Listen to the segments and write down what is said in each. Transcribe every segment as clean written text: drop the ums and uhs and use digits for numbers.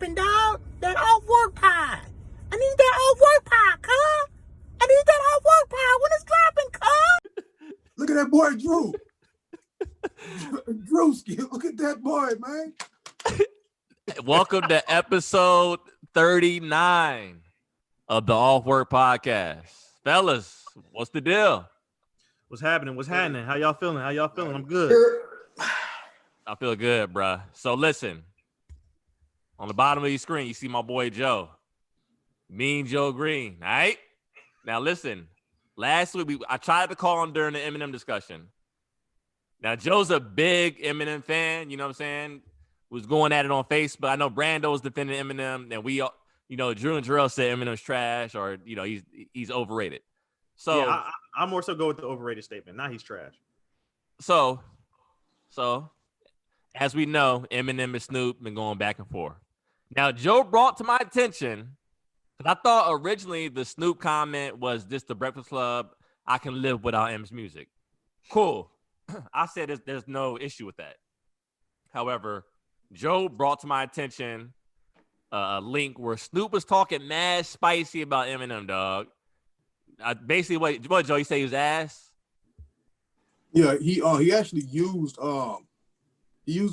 dropping, dog. That off-work pie. I need that off-work pie, cuz. I need that off-work pie when it's dropping, cuz. Look at that boy, Drew. Drewski, look at that boy, man. Welcome to episode 39 of the Off Work Podcast. Fellas, what's the deal? What's happening? How y'all feeling? I'm good. I feel good, bruh. So listen, on the bottom of your screen, you see my boy Joe. Mean Joe Green, all right? Now listen, last week I tried to call him during the Eminem discussion. Now Joe's a big Eminem fan, you know what I'm saying? Was going at it on Facebook. I know Brando was defending Eminem, and we, Drew and Jorel said Eminem's trash, or he's overrated. So yeah, I more so go with the overrated statement. Now he's trash. So as we know, Eminem and Snoop been going back and forth. Now Joe brought to my attention, because I thought originally the Snoop comment was this the Breakfast Club. I can live without M's music. Cool. I said there's no issue with that. However, Joe brought to my attention a link where Snoop was talking mad spicy about Eminem, dog. Basically, what Joe, you say he was ass? Yeah, he actually used a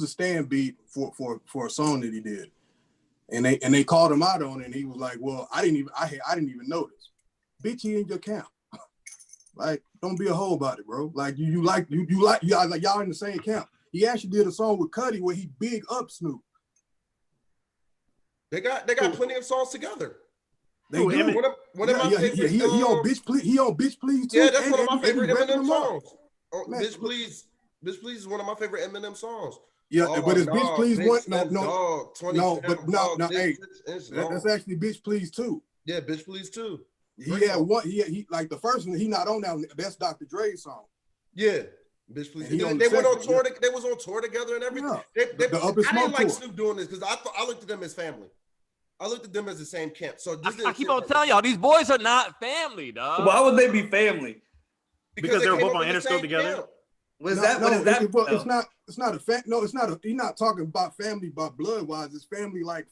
stand beat for a song that he did, and they called him out on it, and he was like, "Well, I didn't even notice, bitch. He in your camp, like don't be a hoe about it, bro. Like you like y'all in the same camp." He actually did a song with Cudi where he big up Snoop. They got plenty of songs together. They do. One of my favorite. He on Bitch Please too. Yeah, that's one of my favorite Eminem songs. Bitch Please is one of my favorite Eminem songs. Yeah, but it's Bitch Please one. Hey, that's actually Bitch Please 2. Yeah, Bitch Please 2. He had one. He like the first one. He not on that. That's Dr. Dre's song. Yeah. Bitch, please. They went on tour. They was on tour together and everything. Yeah. I didn't like Snoop doing this because I looked at them as family. I looked at them as the same camp. So I keep on telling y'all, these boys are not family, dog. Why would they be family? Because they were both on Interscope together. It's not a fact. No, it's not. He's not talking about family, by blood wise. It's family like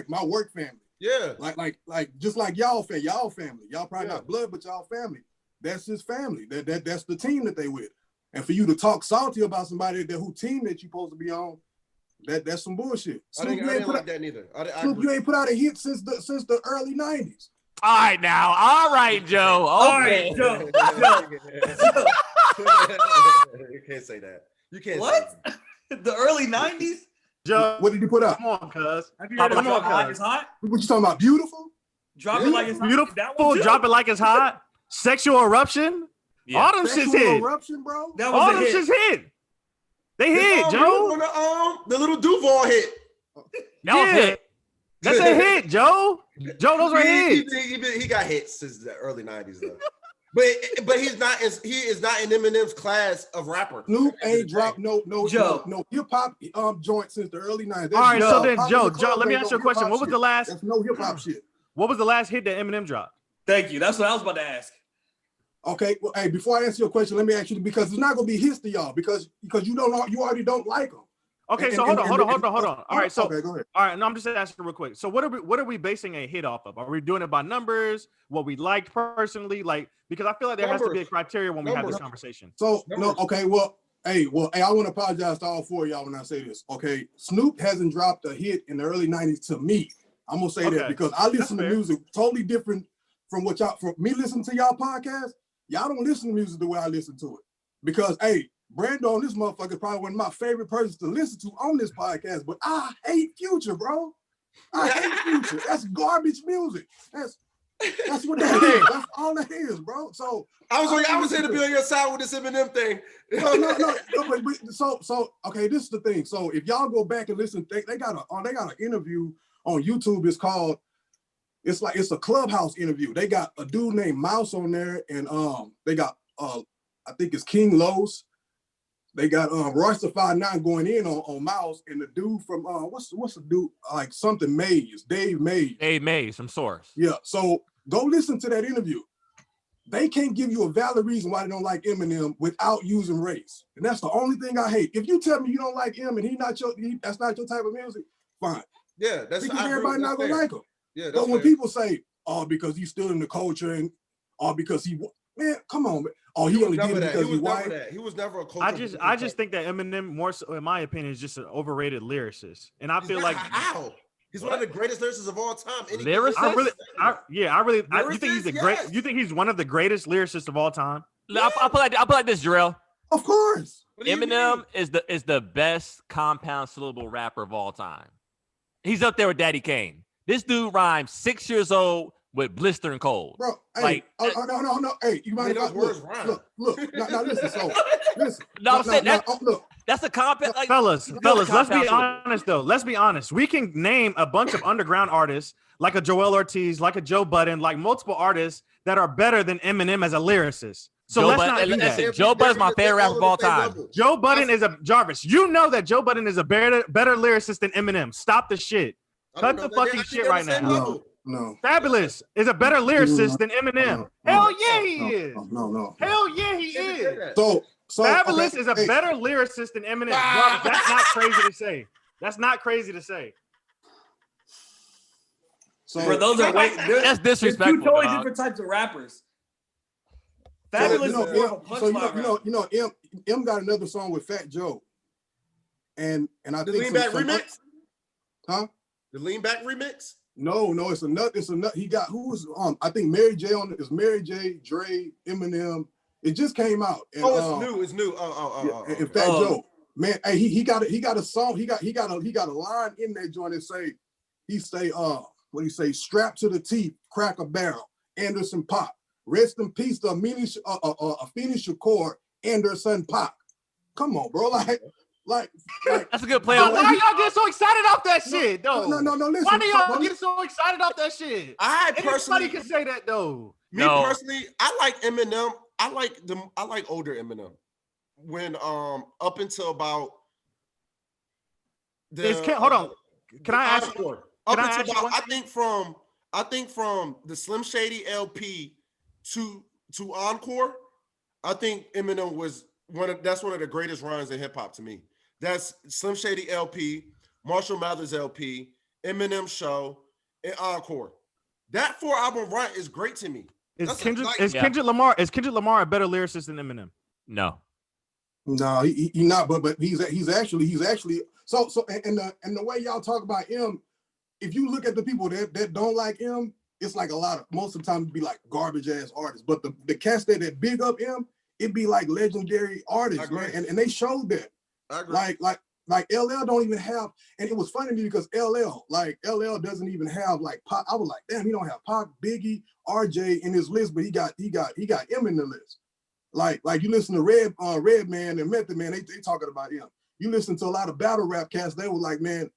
my work family. Yeah. Like just like y'all family. Y'all probably not blood, but y'all family. That's his family. That's the team that they with. And for you to talk salty about somebody who team that you supposed to be on, that's some bullshit. Snoop, I didn't like that neither. Snoop, you ain't put out a hit since the early 90s. All right, now. All right, Joe. All right, Joe. You can't say that. You can't. What? The early 90s? Joe, what did he put out? Come on, cuz. Have you heard of Drop It Like It's Hot? What you talking about? Beautiful? Drop It Like It's Hot. Beautiful. Drop It Like It's Hot. Sexual Eruption. Yeah. All them shit's hit. Eruption, bro. All them shit's hit. They hit, Joe. The little Duval hit. That was hit. That's a hit, Joe. Joe, those are hits. He got hits since the early 90s, though. But he is not in Eminem's class of rapper. Snoop ain't dropped no hip hop joint since the early 90s. All right, so then Joe, let me ask you a question. What was the last? That's no hip hop shit. What was the last hit that Eminem dropped? Thank you. That's what I was about to ask. Okay, well, hey, before I answer your question, let me ask you, because it's not gonna be his to y'all, because you already don't like him. Okay, so hold on. All right, so okay, go ahead. All right, no, I'm just asking real quick. So what are we basing a hit off of? Are we doing it by numbers? What we liked personally? Like, because I feel like there has to be a criteria when we have this conversation. So no, okay, I want to apologize to all four of y'all when I say this. Okay, Snoop hasn't dropped a hit in the early 90s to me. I'm gonna say that because I listen to music totally different from what y'all. From me listening to y'all podcast, y'all don't listen to music the way I listen to it. Because Brando on this motherfucker is probably one of my favorite persons to listen to on this podcast. But I hate Future, bro. I hate Future. That's garbage music. That's what that is. That's all that is, bro. So I was here to be on your side with this Eminem thing. So okay, this is the thing. So if y'all go back and listen, they got an interview on YouTube. It's a Clubhouse interview. They got a dude named Mouse on there, and they got I think it's King Los. They got Royce the 5'9" going in on Mouse, and the dude from what's the dude, like something Mays, Dave Mays from Source. Yeah, so go listen to that interview. They can't give you a valid reason why they don't like Eminem without using race, and that's the only thing I hate. If you tell me you don't like him and that's not your type of music, fine. Yeah, that's because I agree, everybody that's not gonna fair. like him. Yeah, that's But when fair. people say, "Oh, because he's still in the culture," and "Oh, because man, come on, man. Oh, he was only did never it that. because He was never white." that. He was never a culture. I just think that Eminem, more so, in my opinion, is just an overrated lyricist, and I feel like how he's one of the greatest lyricists of all time. Lyricist? I really, you think he's the great? Yes. You think he's one of the greatest lyricists of all time? I'll put like this, Jorel. Of course. Eminem is the best compound syllable rapper of all time. He's up there with Daddy Kane. This dude rhymes 6 years old with blistering cold. Bro, hey, Like, no. Hey, you mind if I look? Now listen. So listen. No, I'm saying that. Look. That's a compound. Like, Fellas, a let's compound be syllable. honest though. Let's be honest. We can name a bunch of underground artists like a Joel Ortiz, like a Joe Budden, like multiple artists that are better than Eminem as a lyricist. So let's not do that. Joe Budden's my favorite rapper of all time. Joe Budden is a Jarvis. You know that Joe Budden is a better lyricist than Eminem. Stop the shit. Cut the fucking shit right now. No. Fabulous is a better lyricist than Eminem. Hell yeah, he is. No. Hell yeah, he is. So Fabulous is a better lyricist than Eminem. Jarvis, that's not crazy to say. That's not crazy to say. So bro, those are that's disrespectful. Two totally different types of rappers. Fabulous. M got another song with Fat Joe, and I the think Lean Back remix. Huh? The Lean Back remix? No, it's a nut. It's a nut. He got I think Mary J on it. It's Mary J, Dre, Eminem. It just came out. And, it's new. And Fat Joe, man, hey, he got a song. He got a line in that joint that say, what do you say? Strapped to the teeth, crack a barrel, Anderson Pop. Rest in peace, the Afeni Shakur, Anderson Pop. Come on, bro, like that's a good play on. Why y'all get so excited off that shit, though? No, listen. Why do y'all get so excited off that shit? Anybody can say that though. Me personally, I like Eminem. I like older Eminem. When up until about hold on. Can I ask you? I think from the Slim Shady LP to Encore, I think Eminem was that's one of the greatest runs in hip hop to me. That's Slim Shady LP, Marshall Mathers LP, Eminem Show, and Encore. That 4-album run is great to me. Is Kendrick Lamar a better lyricist than Eminem? No, he not. But he's actually so and the way y'all talk about him, if you look at the people that don't like him, it's like most of the time it'd be like garbage ass artists. But the cats that big up him, it'd be like legendary artists, man. And they showed that. I agree. Like LL don't even have, and it was funny to me because LL doesn't even have like Pac. I was like, damn, he don't have Pac, Biggie, RJ in his list, but he got M in the list. Like you listen to Redman and Method Man, they talking about him. You listen to a lot of battle rap cats, they were like, man,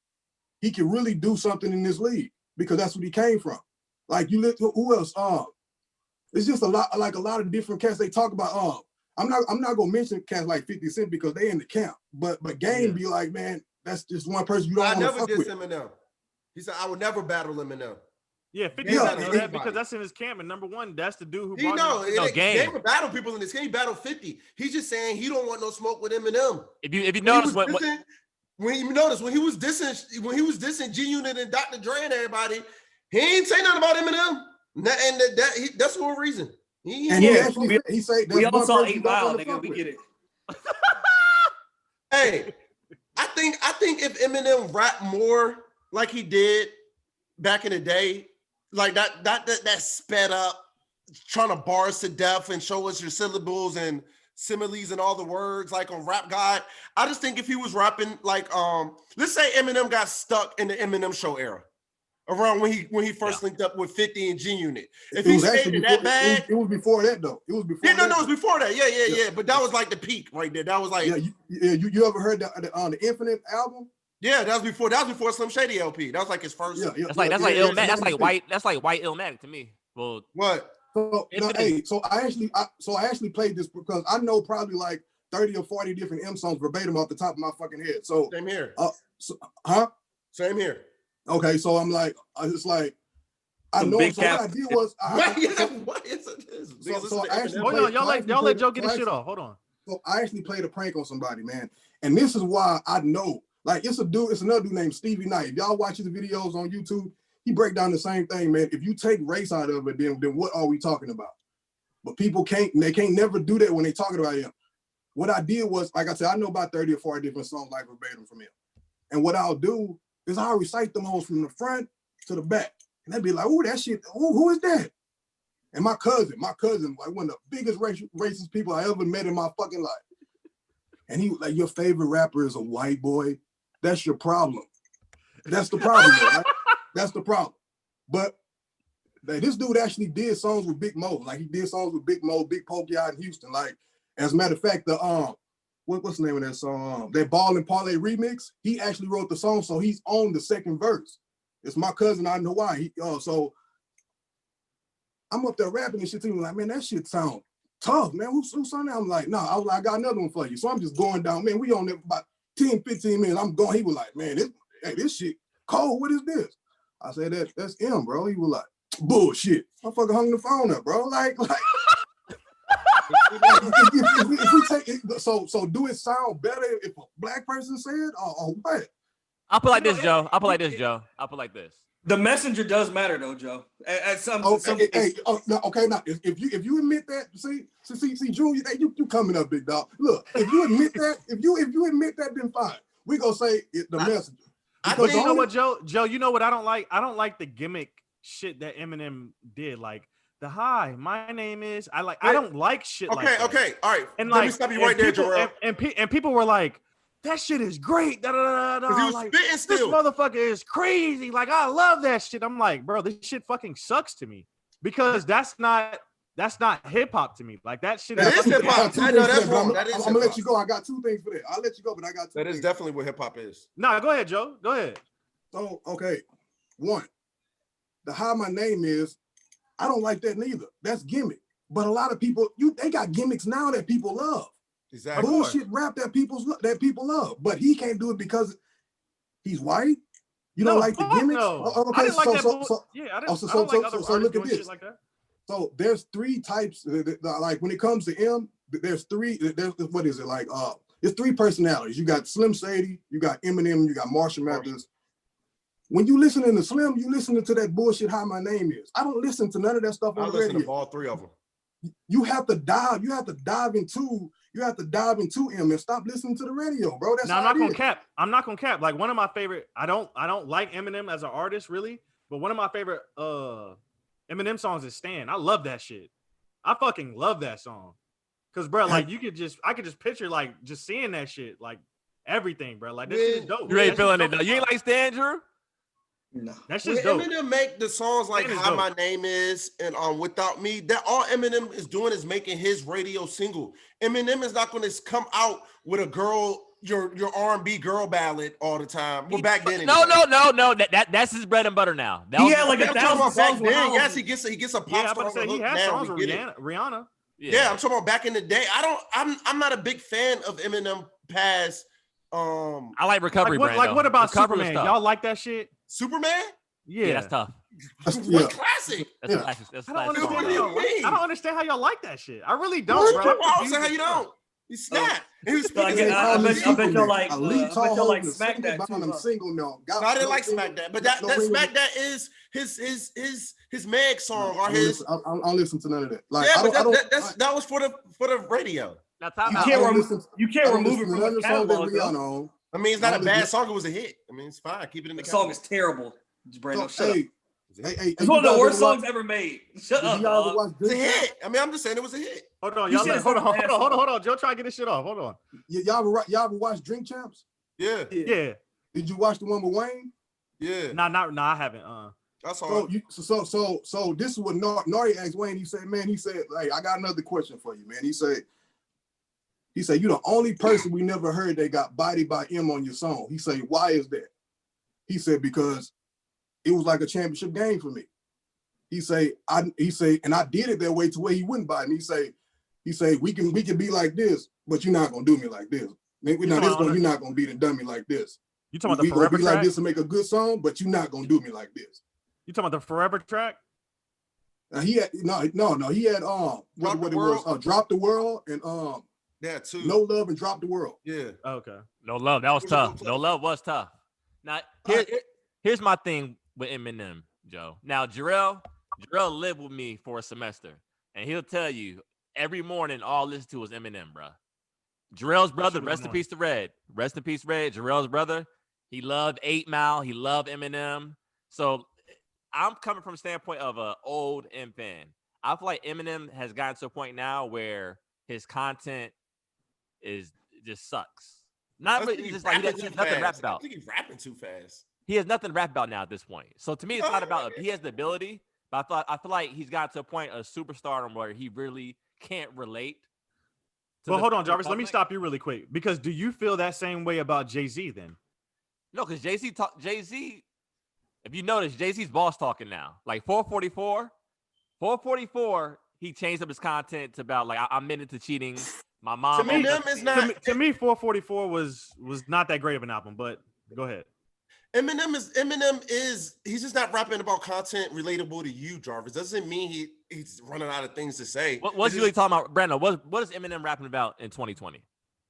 he can really do something in this league because that's what he came from. Like you listen, who else? It's just a lot of different cats they talk about. I'm not gonna mention cats like 50 Cent because they in the camp, but Game be like, man, that's just one person you don't want to fuck with. I never diss Eminem. He said I would never battle Eminem. Yeah, 50 Cent know that because that's in his camp. And number one, that's the dude who Game would battle people in his camp. He battled 50. He's just saying he don't want no smoke with Eminem. If you notice when he was dissing G Unit and Dr. Dre and everybody, he ain't say nothing about Eminem. And that's for a reason. We all saw 8 Mile, nigga. We get it. Hey, I think if Eminem rapped more like he did back in the day, like that sped up, trying to bar us to death and show us your syllables and similes and all the words like on Rap God. I just think if he was rapping like let's say Eminem got stuck in the Eminem Show era. Around when he first linked up with 50 and G Unit. If he stayed in that bag, it was before that though. It was before. Yeah, no, it was before that. Yeah. But that was like the peak right there. That was like You ever heard the Infinite album? Yeah, that was before Slim Shady LP. That was like his first. That's like Illmatic. That's like white Illmatic to me. Well, what? So I actually played this because I know probably like 30 or 40 different M songs verbatim off the top of my fucking head. So same here. Same here. Okay, so I'm like, it's like I know. So what I did was, hold on, y'all let Joe get his shit off. Hold on. So I actually played a prank on somebody, man, and this is why I know Like it's another dude named Stevie Knight. If y'all watch his videos on YouTube, he break down the same thing, man. If you take race out of it, then what are we talking about? But people can't never do that when they talking about him. What I did was, like I said, I know about 30 or 40 different songs like verbatim from him. And what I'll do is I'll recite them hoes from the front to the back. And they'd be like, oh, that shit, who is that? And my cousin, like one of the biggest racist people I ever met in my fucking life. And he was like, your favorite rapper is a white boy. That's your problem. That's the problem, right? That's the problem. But this dude actually did songs with Big Mo. Like he did songs with Big Mo, Big Pokey out in Houston. Like, as a matter of fact, the what's the name of that song? That Ball and Parlay remix. He actually wrote the song, so he's on the second verse. It's my cousin. I know why. So I'm up there rapping and shit. He was like, man, that shit sound tough, man. Who's on that? I'm like, no, I got another one for you. So I'm just going down, man. We on there about 10, 15 minutes. I'm going. He was like, man, this shit cold. What is this? I said, that's him, bro. He was like, bullshit. I fucking hung the phone up, bro. Like if we take it, so do it sound better if a black person said or what? I'll put like this, Joe. I'll put like this. The messenger does matter, though, Joe. Now if you admit that, see, Junior, you coming up, big dog. Look, if you admit that, then fine. We gonna say the messenger. But you know what, Joe, you know what I don't like? I don't like the gimmick shit that Eminem did. Like the hi, my name is. I don't like shit like that. Okay, all right. And let me stop you right there, Jorel. And people were like, that shit is great. Da, da, da, da. He was like, spitting still. This motherfucker is crazy. Like, I love that shit. I'm like, bro, this shit fucking sucks to me because that's not hip hop to me. Like that shit is hip hop. I know that's wrong. I'm gonna let you go. I got two things for that. I'll let you go, but I got two. That is definitely what hip hop is. No, go ahead, Joe. Go ahead. So, okay. One, the how my name is, I don't like that neither. That's gimmick. But a lot of people, they got gimmicks now that people love. Exactly. Bullshit rap that people love. But he can't do it because he's white. You don't like the gimmicks? No. Okay, I didn't like that. I don't like other so look at doing this. Shit like that. So there's three types. Like when it comes to M, there's three. There's what is it like? It's three personalities. You got Slim Shady, you got Eminem, you got Marshall Mathers. When you listening to Slim, you listening to that bullshit. How my name is. I don't listen to none of that stuff on the radio. I listen to all three of them. You have to dive into him and stop listening to the radio, bro. That's I'm not gonna cap. Like one of my favorite. I don't like Eminem as an artist really, but one of my favorite Eminem songs is Stan. I love that shit. I fucking love that song. Cause bro, like I could just picture like just seeing that shit, like everything, bro. Like that shit is dope. You ain't feeling it though. You ain't like Stan, Drew? No. That's just when dope. Eminem make the songs like How My Name Is and Without Me, that all Eminem is doing is making his radio single. Eminem is not going to come out with a girl, your R&B girl ballad all the time. Well, back then. No. That's his bread and butter now. Yeah, like 1,000 songs with Hollywood. Yes, he gets a pop star. He has songs with Rihanna. Yeah, I'm talking about back in the day. I'm not a big fan of Eminem past. I like Recovery, Brando. Like what about Recovery Superman? stuff. Y'all like that shit? Superman? Yeah, that's tough. What classic? That's classic. That's I don't classic. understand. I don't understand how y'all like that shit. I really don't, bro. I don't say how you don't. He snapped. He was I bet y'all like Smack That too. I didn't like Smack That, but that Smack That is his Meg song or his. I don't listen to none of that. Like, yeah, but that was for the radio. Now, you can't remove it from the catalog. I mean, it's not a bad song. It was a hit. I mean, it's fine. Keep it in the catalog. Song is terrible. Brando, shut up. It's one of the worst songs ever made. Shut up. It's a hit. I mean, I'm just saying it was a hit. Hold on, y'all. Hold on. Joe, try to get this shit off. Hold on. Y'all ever watch Drink Champs? Yeah. Yeah. Did you watch the one with Wayne? Yeah. Nah, I haven't. That's all. So this is what Nori asked Wayne. He said, hey, I got another question for you, man. He said, you're the only person we never heard that got Body by M on your song. He said, why is that? He said, because it was like a championship game for me. He said, and I did it that way to where he wouldn't buy me. He say, we can be like this, but you're not gonna do me like this. You're not gonna beat and dumb me like this. You talking about the Forever track? Like this to make a good song, but you're not gonna do me like this. You talking about the Forever track? He had He had what it was, Drop the World and Yeah, too. No Love and Drop the World. Yeah. Okay. No Love. That was tough. No Love was tough. Now, here's my thing with Eminem, Joe. Now, Jarrell lived with me for a semester, and he'll tell you every morning all I listen to was Eminem, bro. Jarrell's brother, rest in peace to Red. Rest in peace, Red. Jarrell's brother, he loved 8 Mile. He loved Eminem. So I'm coming from a standpoint of an old M fan. I feel like Eminem has gotten to a point now where his content is just sucks. Not really, just like he has nothing to rap about. I think he's rapping too fast. He has nothing to rap about now at this point. So to me, it's not about he has the ability, but I feel like he's got to a point of superstardom where he really can't relate. Well, hold on, Jarvis. Let me stop you really quick. Because do you feel that same way about Jay-Z then? No, because Jay-Z, if you notice, Jay-Z's boss talking now. Like 444, he changed up his content to about like I'm into cheating. My mom. To me, to me, 444 was not that great of an album, but go ahead. Eminem is he's just not rapping about content relatable to you, Jarvis. Doesn't mean he's running out of things to say. What's he really talking about, Brando? What is Eminem rapping about in 2020?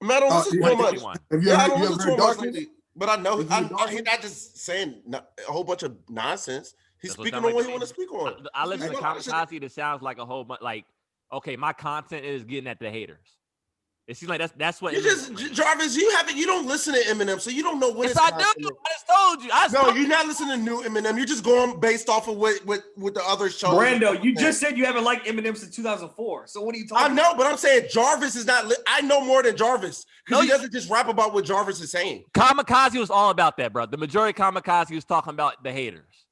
I don't listen to much. Have you ever heard Darkness? But I know he's not just saying a whole bunch of nonsense. He's speaking on what he want to speak on. I listen to Kamikaze that sounds like a whole bunch. Like, okay, my content is getting at the haters. It seems like that's what. Jarvis, you don't listen to Eminem, so you don't know what. Yes, I do. I just told you. You're not listening to new Eminem. You're just going based off of what the other shows. Brando, you just said you haven't liked Eminem since 2004. So what are you talking about? I know, but I'm saying Jarvis is not. I know more than Jarvis because he doesn't just rap about what Jarvis is saying. Kamikaze was all about that, bro. The majority of Kamikaze was talking about the haters.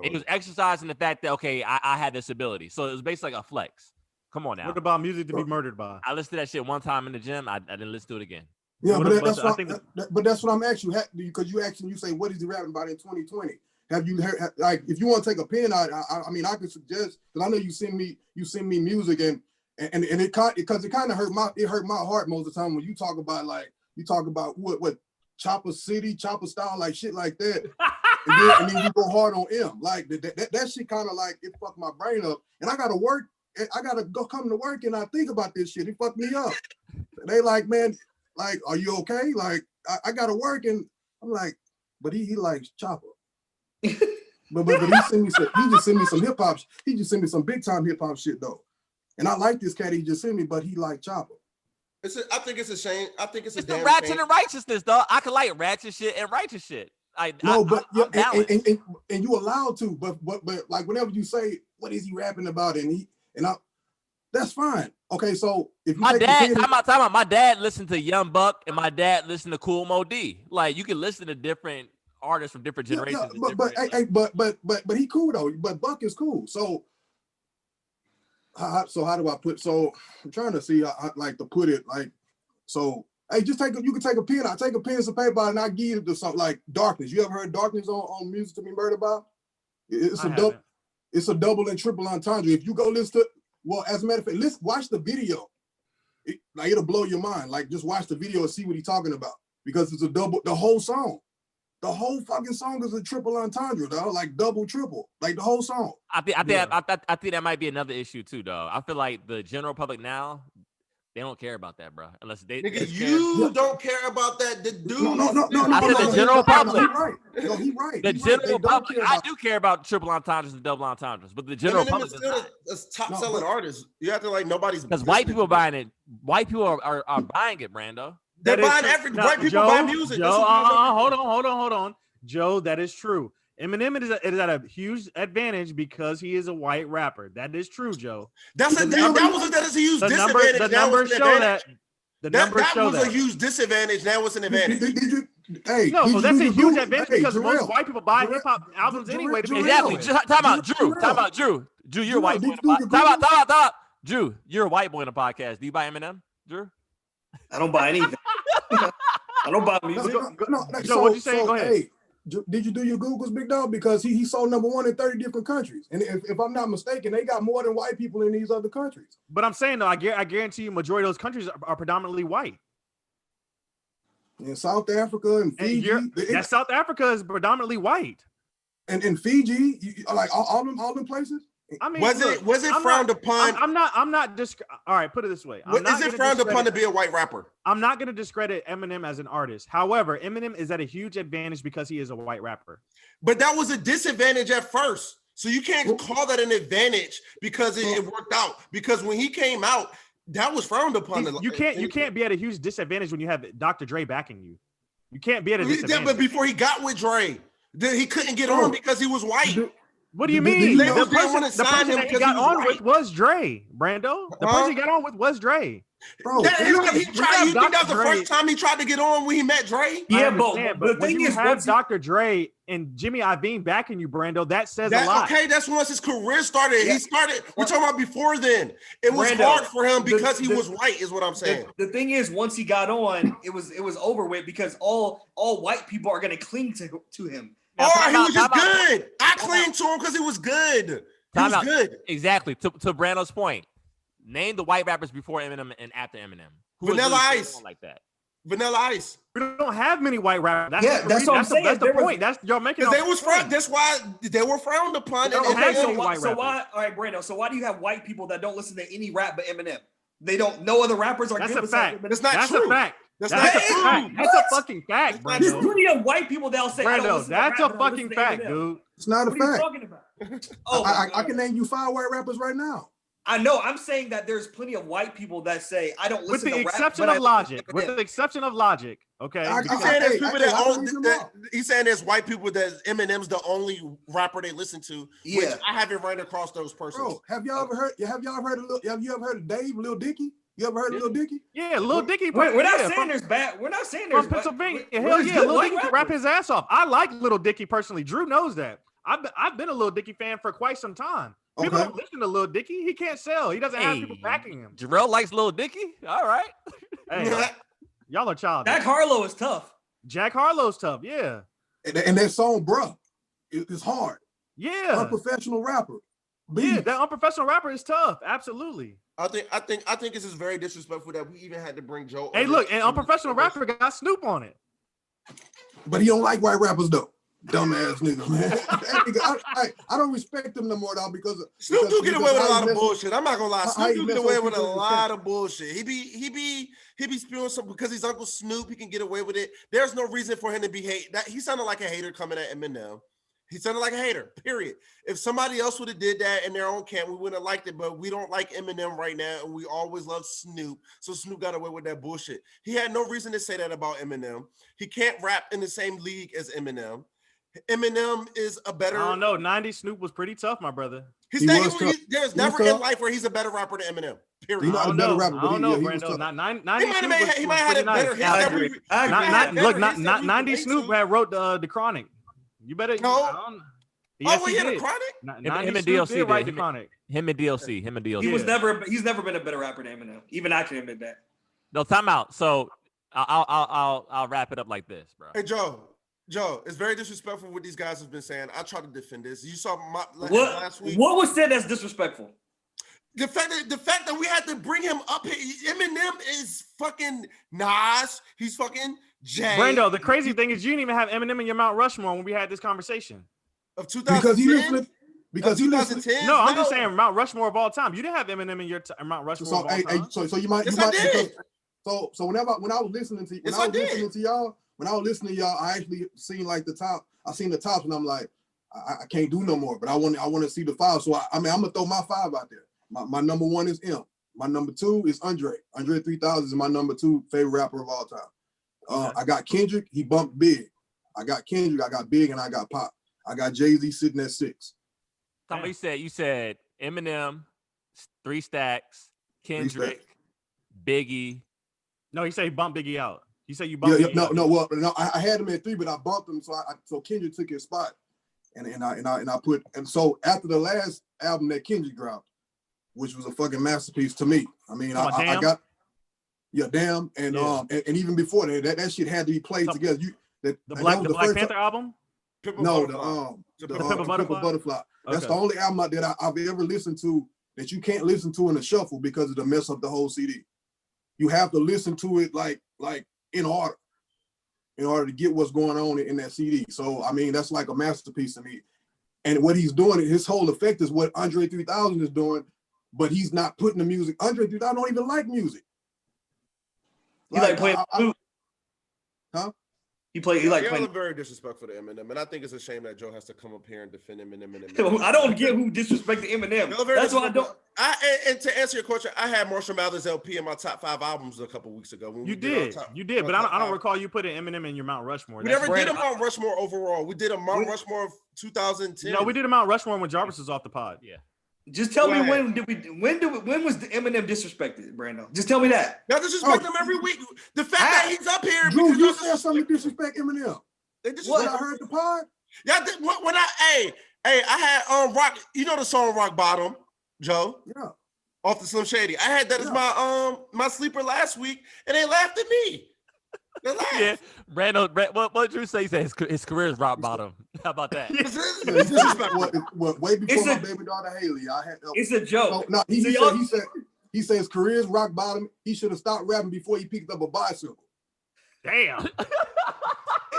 He was exercising the fact that I had this ability, so it was basically like a flex. Come on now. What about music to be murdered by? I listened to that shit one time in the gym. I didn't listen to it again. Yeah, but that's what I'm asking you, because you say, what is he rapping about in 2020? Have you heard, like, if you want to take a pen out, I mean, I could suggest, because I know you send me music and it kind of hurt my heart most of the time when you talk about what Chopper City, Chopper Style, like shit like that. and then you go hard on M. Like that shit kind of like, it fucked my brain up. And I gotta work. I gotta go come to work and I think about this shit. It fucked me up. They like, man, like, are you okay? Like, I gotta work, and I'm like, but he likes Chopper. but he just sent me some hip hop. He just sent me some big time hip hop shit though. And I like this cat he just sent me, but he like Chopper. I think it's a shame. I think it's a damn the ratchet shame. and righteousness, though. I can like ratchet shit and righteous shit. And you allowed to, but like whenever you say, what is he rapping about? That's fine. Okay, so if you my dad listened to Young Buck and my dad listened to Cool Mo D. Like, you can listen to different artists from different generations. But he cool though. But Buck is cool. So how do I put? So I'm trying to see how I like to put it. Like, so hey, you can take a pen. I take a pen and some paper and I give you to something like Darkness. You ever heard Darkness on Music to Be Murdered By? It's a double and triple entendre. If you go listen to, well, as a matter of fact, let's watch the video. It'll blow your mind. Like, just watch the video and see what he's talking about, because it's the whole song. The whole fucking song is a triple entendre, dog. Like double, triple, like the whole song. I think that might be another issue too, dog. I feel like the general public now, they don't care about that, bro. Unless they don't care about that. The dude. No. I said the general public. He right. No, he right. The general public. I do care about triple entendres and double entendres, but the general public is still a top selling artist. You have to like nobody's because white people buying it. White people are buying it, Brando. They're buying white people buy music. Hold on. Joe, that is true. Eminem is at a huge advantage because he is a white rapper. That is true, Joe. That was a huge disadvantage. The numbers show that. That was a huge disadvantage. Now it's an advantage. That's a huge advantage because most white people buy hip hop albums anyway. Exactly. Time out, Drew. Drew, you're a white boy in the podcast. Time out. Drew, you're a white boy in the podcast. Do you buy Eminem, Drew? I don't buy anything. I don't buy music. Joe, what you saying? Go ahead. Hey, did you do your Googles, big dog? Because he sold #1 in 30 different countries, and if I'm not mistaken, they got more than white people in these other countries. But I'm saying though, I guarantee you, majority of those countries are predominantly white. In South Africa and Fiji, South Africa is predominantly white. And in Fiji, like all them places. I mean, was it frowned upon? I'm not just. All right, put it this way. Is it frowned upon to be a white rapper? I'm not going to discredit Eminem as an artist. However, Eminem is at a huge advantage because he is a white rapper. But that was a disadvantage at first. So you can't call that an advantage because it worked out. Because when he came out, that was frowned upon. You can't be at a huge disadvantage when you have Dr. Dre backing you. You can't be at a disadvantage. Yeah, but before he got with Dre, he couldn't get on because he was white. What do you mean? The person that he got on with was Dre, Brando. The person he got on with was Dre. Bro, you think that was the first time he tried to get on when he met Dre? Yeah, but the thing is, have Dr. Dre and Jimmy Iovine backing you, Brando, that says a lot. Okay, that's once his career started. Yeah. He started. We're talking about before then. It was Brando, hard for him because he was white, is what I'm saying. The thing is, once he got on, it was over with because all white people are going to cling to him. Now, he was just good. I cling to him because he was good. He was good. Exactly. To Brando's point, name the white rappers before Eminem and after Eminem. Vanilla Ice. Like that. Vanilla Ice. We don't have many white rappers. That's what I'm saying. That's the point. That's y'all making. They was frowned. That's why they were frowned upon. So why? All right, Brando. So why do you have white people that don't listen to any rap but Eminem? They don't. No other rappers are. That's a fact. That's not That's true. a fact. That's a fact. That's a fucking fact, Brando. There's plenty of white people that'll say, Brando, that's a fucking fact, dude. It's not a What are you fact. talking about? I can name you 5 white rappers right now. I know. I'm saying that there's plenty of white people that say I don't listen With the to exception rap, of Logic. With the exception of Logic. Okay. He's saying there's people he's saying there's white people that Eminem's the only rapper they listen to. Yeah. Which I haven't run across those persons. Bro, have you ever heard of Dave, Lil Dicky? You ever heard of Lil Dicky? Yeah, Lil Dicky. We're not saying there's bad. We're not saying there's from Pennsylvania. Hell yeah, Lil Dicky can rap his ass off. I like Lil Dicky personally. Drew knows that. I've been a Lil Dicky fan for quite some time. People don't listen to Lil Dicky. He can't sell. He doesn't have people backing him. Jorel likes Lil Dicky. All right. Hey, y'all are childish. Jack Harlow is tough. Jack Harlow's tough. Yeah. And that song, bruh, it's hard. Yeah. Unprofessional rapper. Yeah, that unprofessional rapper is tough. Absolutely. I think this is very disrespectful that we even had to bring Joe. Hey, look, and unprofessional rapper got Snoop on it. But he don't like white rappers though. Dumbass nigga, man. I don't respect him no more though because Snoop do get away with a lot of bullshit. I'm not gonna lie. Snoop do get away with a lot of bullshit. He be spewing something because he's Uncle Snoop. He can get away with it. There's no reason for him to be hate. That he sounded like a hater coming at Eminem. He sounded like a hater, period. If somebody else would have did that in their own camp, we wouldn't have liked it, but we don't like Eminem right now, and we always love Snoop, so Snoop got away with that bullshit. He had no reason to say that about Eminem. He can't rap in the same league as Eminem. Eminem is a better... I don't know. 90s Snoop was pretty tough, my brother. There's never in life where he's a better rapper than Eminem, period. He's not a better rapper, I don't know, Brando. He might have had a better hit. I agree. Look, 90s Snoop had wrote the Chronic. You better... No. Yes, he had a Chronic? Him and DLC did. Write the Chronic. Him and DLC. He's never been a better rapper than Eminem. Even I can admit that. No, time out. So I'll wrap it up like this, bro. Hey, Joe, it's very disrespectful what these guys have been saying. I try to defend this. You saw last week. What was said that's disrespectful? The fact that we had to bring him up here. Eminem is fucking Nas. He's fucking Jay. Brando, the crazy thing is you didn't even have Eminem in your Mount Rushmore when we had this conversation. Of 2010? Because he listened. No, I'm just saying Mount Rushmore of all time. You didn't have Eminem in your Mount Rushmore of all time. So you might. Yes, I did. So when I was listening to y'all, I actually seen like the top. I seen the tops, and I'm like, I can't do no more. But I want to see the 5. So I'm gonna throw my 5 out there. My number 1 is M. My number 2 is Andre. Andre 3000 is my number 2 favorite rapper of all time. I got Kendrick. He bumped big. I got Kendrick. I got Big, and I got Pop. I got Jay-Z sitting at 6. Tom, you said Eminem, 3 Stacks, Kendrick, Biggie. No, he said he bumped Biggie out. You said you bumped Biggie out. No. I had him at 3, but I bumped him, so Kendrick took his spot, and I put. And so after the last album that Kendrick dropped, which was a fucking masterpiece to me. I mean, I got Damn, and even before that shit had to be played together. The Black Panther album. The Pimp a Butterfly. That's the only album that I've ever listened to that you can't listen to in a shuffle because it'll mess up the whole CD. You have to listen to it like in order to get what's going on in that CD. So I mean, that's like a masterpiece to me. And what he's doing, his whole effect is what Andre 3000 is doing, but he's not putting the music. Andre 3000 don't even like music. He like playing flute. Huh? He like playing. Very disrespectful to Eminem, and I think it's a shame that Joe has to come up here and defend Eminem. I don't get who disrespected Eminem. That's why I don't. And to answer your question, I had Marshall Mathers LP in my top 5 albums a couple weeks ago. You did, but I don't recall you putting Eminem in your Mount Rushmore. We never did a Mount Rushmore overall. We did a Mount Rushmore of 2010. No, we did a Mount Rushmore when Jarvis was off the pod. Yeah. Just tell me when was the Eminem disrespected, Brando? Just tell me that. Y'all disrespect him every week. The fact that he's up here. Drew, you said something to disrespect Eminem. They disrespect. What I heard the pod? Yeah, when I had Rock. You know the song Rock Bottom, Joe? Yeah. Off the Slim Shady. I had that as my sleeper last week, and they laughed at me. They laughed. Yeah, Brando. What Drew say? He said his career is rock bottom. How about that? What way before my baby daughter Haley, I had. It's a joke. No, he said his career is rock bottom. He should have stopped rapping before he picked up a bicycle. Damn.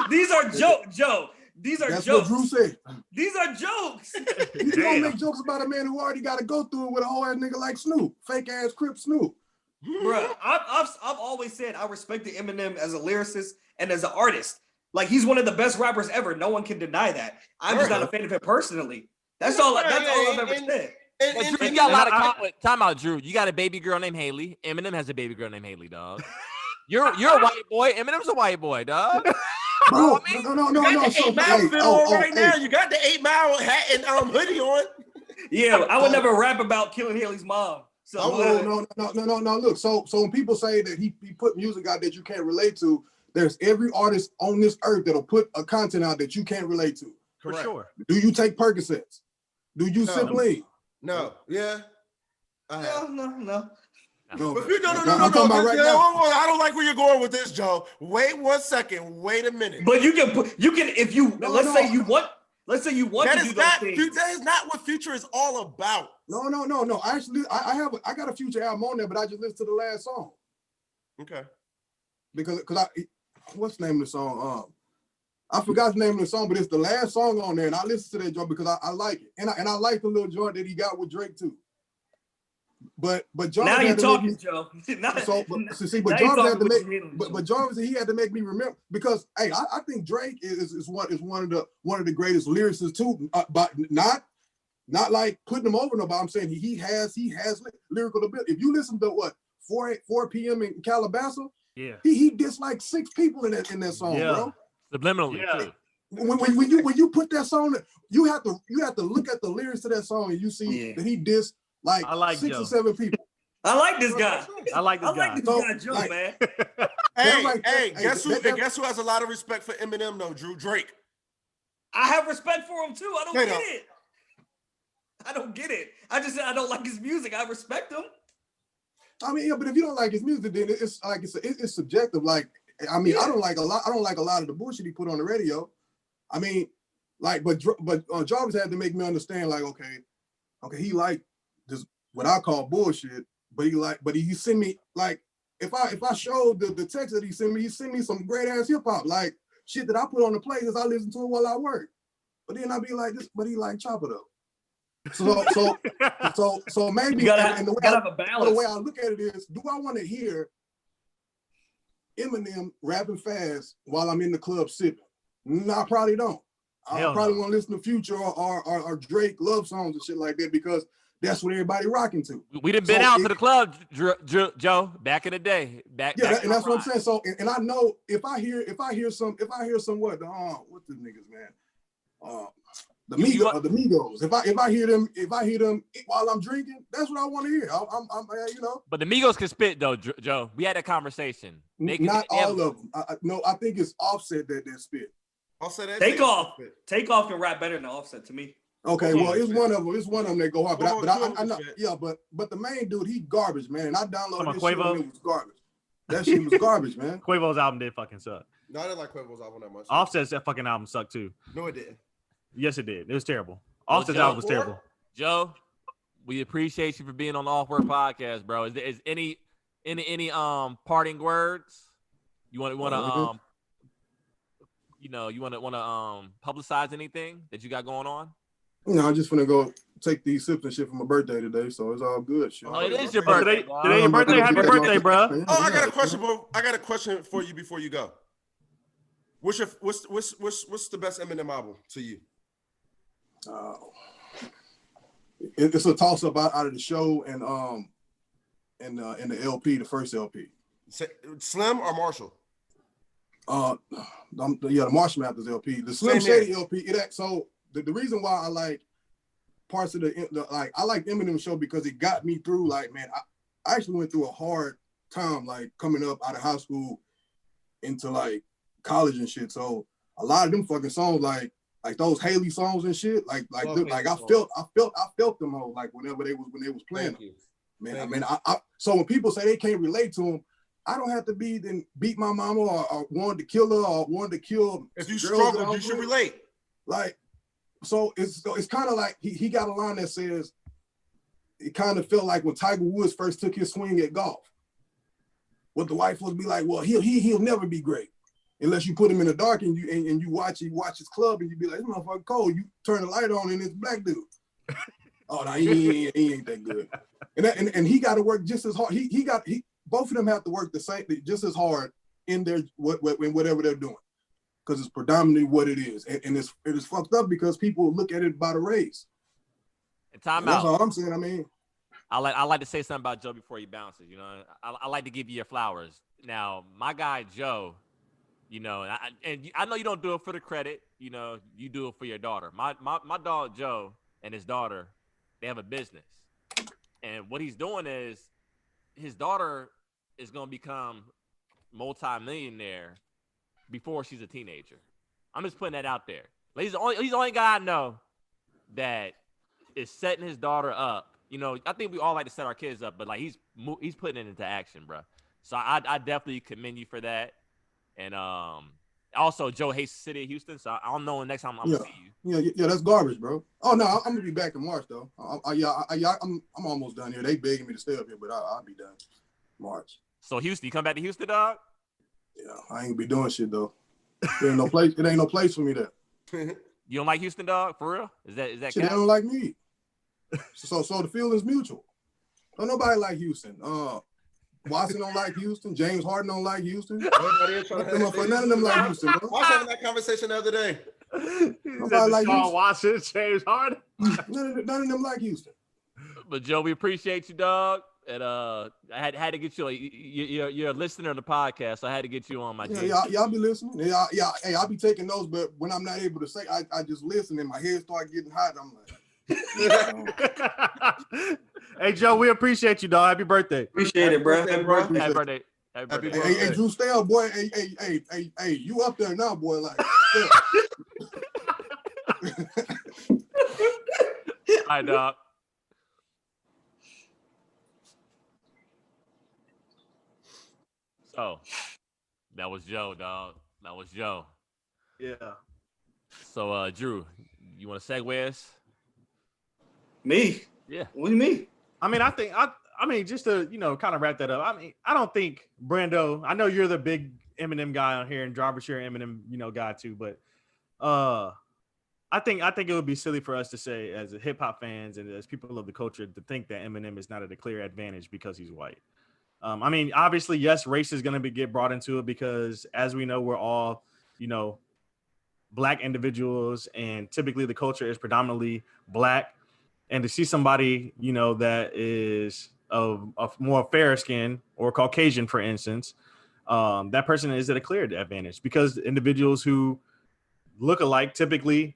These are jokes, Joe. These are That's jokes. what Drew said. These are jokes. You don't make jokes about a man who already got to go through it with a whole ass nigga like Snoop, fake ass Crip Snoop. Bruh, I've always said I respected Eminem as a lyricist and as an artist. Like he's one of the best rappers ever. No one can deny that. I'm just not a fan of him personally. That's all I've ever said. Drew, you got a lot of time out, Drew. You got a baby girl named Haley. Eminem has a baby girl named Haley, dog. You're a white boy. Eminem's a white boy, dog. No. You got the 8 Mile fit on right now. You got the 8 Mile hat and hoodie on. Yeah, I would never rap about killing Haley's mom. So no. Look, so when people say that he put music out that you can't relate to, there's every artist on this earth that'll put a content out that you can't relate to. For sure. Do you take Percocets? Do you simply? No. Yeah. No. No. I don't like where you're going with this, Joe. Wait 1 second. Wait a minute. But you can if you let's say you want to do those things. That is not what Future is all about. No. Actually, I got a Future album on there, but I just listened to the last song. Okay. Because what's the name of the song? I forgot the name of the song, but it's the last song on there, and I listened to that joint because I like it, and I like the little joint that he got with Drake too. But Jarvis now you're talking, Joe. But Jarvis had to make, but Jarvis he had to make me remember because hey, I think Drake is one of the greatest lyricists too, but not like putting him over nobody. I'm saying he has lyrical ability. If you listen to 4 p.m. in Calabasas, yeah, he disliked 6 people in that song, bro. Subliminally, too. When you put that song, you have to look at the lyrics to that song and you see that he dissed like 6 or 7 people. I like this guy. I like this guy, Joe, man. Guess who has a lot of respect for Eminem though, Drew? Drake. I have respect for him too. I don't get it. I just said I don't like his music. I respect him. I mean, yeah, but if you don't like his music, then it's like it's subjective. Like, I mean, I don't like a lot of the bullshit he put on the radio. I mean, but Jarvis had to make me understand, like, okay, he liked this what I call bullshit, but he sent me like if I showed the text that he sent me some great ass hip hop, like shit that I put on the playlist, I listen to it while I work. But then I'd be like this, but he like chop it up. So maybe the way I look at it is, do I want to hear Eminem rapping fast while I'm in the club sipping? No, I probably don't. I probably want to listen to Future or Drake love songs and shit like that because that's what everybody rocking to. We done been out to the club, Joe, back in the day. Back and that's what I'm saying. So, and I know if I hear some what the niggas, man, the Migos. If I hear them while I'm drinking, that's what I want to hear. I'm But the Migos can spit though, Joe. We had that conversation. Not all of them. I think it's Offset that spit. Offset. Takeoff can rap better than Offset to me. Okay, well, it's one of them. It's one of them that go hard. But I know, yeah. But the main dude, he garbage, man. And I downloaded this shit and it was garbage. That shit was garbage, man. Quavo's album did fucking suck. No, I didn't like Quavo's album that much. Offset's that fucking album sucked too. No, it didn't. Yes, it did. It was terrible. Offset's album was terrible. Joe, we appreciate you for being on the Off Work Podcast, bro. Is any parting words? You want to publicize anything that you got going on? I'm just gonna go take these sips and shit for my birthday today, so it's all good. Shit. Oh, it is your birthday. Today your birthday. Happy birthday, bro. Oh, I got a question. I got a question for you before you go. What's the best Eminem album to you? It's a toss up out of the show and the LP, the first LP. Slim or Marshall? The Marshall Mathers LP, the Slim Shady LP. So the reason why I like parts of I like Eminem show because it got me through. Like, man, I actually went through a hard time, like coming up out of high school into like college and shit. So a lot of them fucking songs, like those Haley songs and shit, I felt them all, like when they was playing them. Man, so when people say they can't relate to them, I don't have to beat my mama or wanted to kill her or wanted to kill. If you struggle, you should relate. Like, so it's kind of like he got a line that says, it kind of felt like when Tiger Woods first took his swing at golf. What the wife would be like, well, he'll never be great unless you put him in the dark and you watch his club and you be like, this motherfucker cold. You turn the light on and it's black dude. Oh no, he ain't that good. And he got to work just as hard. Both of them have to work just as hard in their whatever they're doing, because it's predominantly what it is, and it is fucked up because people look at it by the race. And time out. That's all I'm saying. I mean, I like to say something about Joe before he bounces. You know, I like to give you your flowers. Now, my guy Joe, you know, and I know you don't do it for the credit. You know, you do it for your daughter. My dog Joe and his daughter, they have a business, and what he's doing is his daughter is going to become multi-millionaire before she's a teenager. I'm just putting that out there. He's the only guy I know that is setting his daughter up. You know, I think we all like to set our kids up, but like he's putting it into action, bro. So I definitely commend you for that. And also Joe hates the city of Houston, so I don't know when next time I'm gonna see you. Yeah, that's garbage, bro. Oh no, I'm gonna be back in March though. I'm almost done here. They begging me to stay up here, but I'll be done March. So Houston, you come back to Houston, dog? Yeah, I ain't gonna be doing shit though. It ain't no place for me there. You don't like Houston, dog? For real? Is that shit? They don't like me. So the feeling's mutual. Don't nobody like Houston. Watson don't like Houston. James Harden don't like Houston. None of them like Houston, bro. I was having that conversation the other day. Nobody like Houston. Watson, James Harden. None of them like Houston. But Joe, we appreciate you, dog. And I had to get you. You're a listener of the podcast, so I had to get you on my. Yeah, y'all be listening. Yeah. Hey, I'll be taking notes, but when I'm not able to say, I just listen, and my head start getting hot. I'm like. Hey Joe, we appreciate you, dog. Happy birthday. Appreciate it, bro. Happy birthday. Happy birthday. Happy birthday. Hey, Drew, stay up, boy. Hey, you up there now, boy? Like. Hi, dog. So that was Joe, dog. That was Joe. Yeah. So Drew, you want to segue us? Me? Yeah. What do you mean? I mean, just to, kind of wrap that up. I mean, I don't think Brando, I know you're the big Eminem guy on here, and Jarvis, you're an Eminem, guy too, but I think it would be silly for us to say, as hip hop fans and as people of the culture, to think that Eminem is not at a clear advantage because he's white. I mean, obviously, yes, race is going to get brought into it because, as we know, we're all, Black individuals, and typically the culture is predominantly Black. And to see somebody, that is of more fair skin or Caucasian, for instance, that person is at a clear advantage because individuals who look alike typically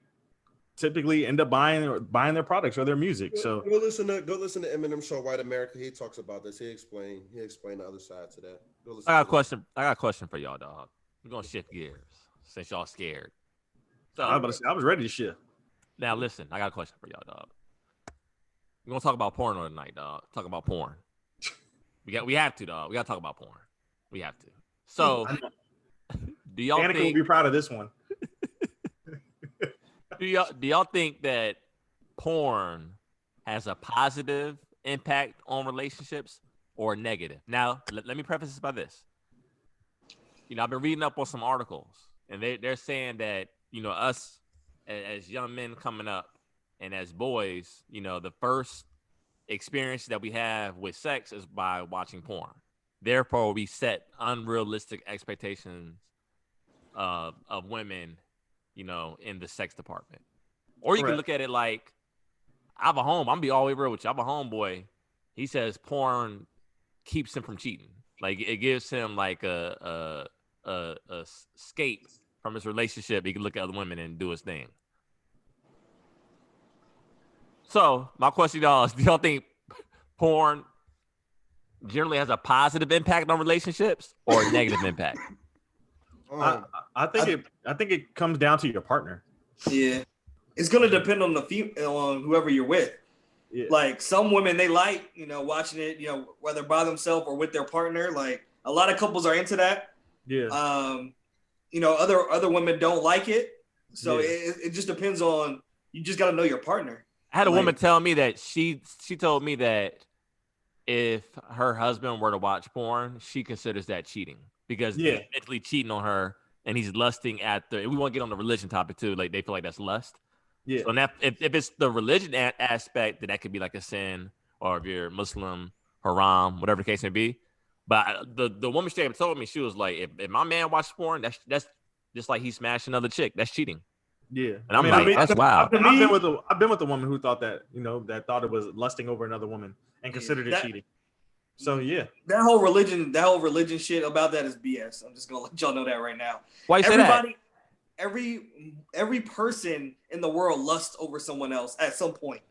end up buying their products or their music. So go listen to Eminem show White America. He talks about this. He explained the other side to that. I got a question for y'all, dog. We're gonna shift gears since y'all scared. So I was ready to shift. Now listen, I got a question for y'all, dog. We're gonna talk about porn tonight, dog. Talk about porn. We have to, dog. We gotta talk about porn. We have to. So do y'all Danica think will be proud of this one? Do y'all think that porn has a positive impact on relationships or negative? Now, let me preface this by this. I've been reading up on some articles, and they're saying that, us as young men coming up, And as boys, you know, the first experience that we have with sex is by watching porn. Therefore, we set unrealistic expectations of women, you know, in the sex department. Or you can look at it like, I have a home. I'm gonna be all the way real with you. I have a homeboy. He says porn keeps him from cheating. Like it gives him like a escape from his relationship. He can look at other women and do his thing. So my question to y'all is: do y'all think porn generally has a positive impact on relationships or a negative impact? I think it comes down to your partner. Yeah, it's gonna depend on on whoever you're with. Yeah. Like some women, they like, you know, watching it, you know, whether by themselves or with their partner. Like a lot of couples are into that. Yeah. You know, other women don't like it. So it just depends on, you just got to know your partner. I had a woman tell me that she told me that if her husband were to watch porn, she considers that cheating because he's mentally cheating on her and he's lusting at we want to get on the religion topic too. Like they feel like that's lust. Yeah. So if it's the religion aspect, then that could be like a sin, or if you're Muslim, haram, whatever the case may be. But the woman straight up told me, she was like, if my man watches porn, that's just like he smashed another chick. That's cheating. Yeah. And I'm that's wild. I've been with a woman who thought that, you know, that thought it was lusting over another woman and considered it cheating. So yeah. That whole religion shit about that is BS. I'm just gonna let y'all know that right now. Why you say that? Every person in the world lusts over someone else at some point.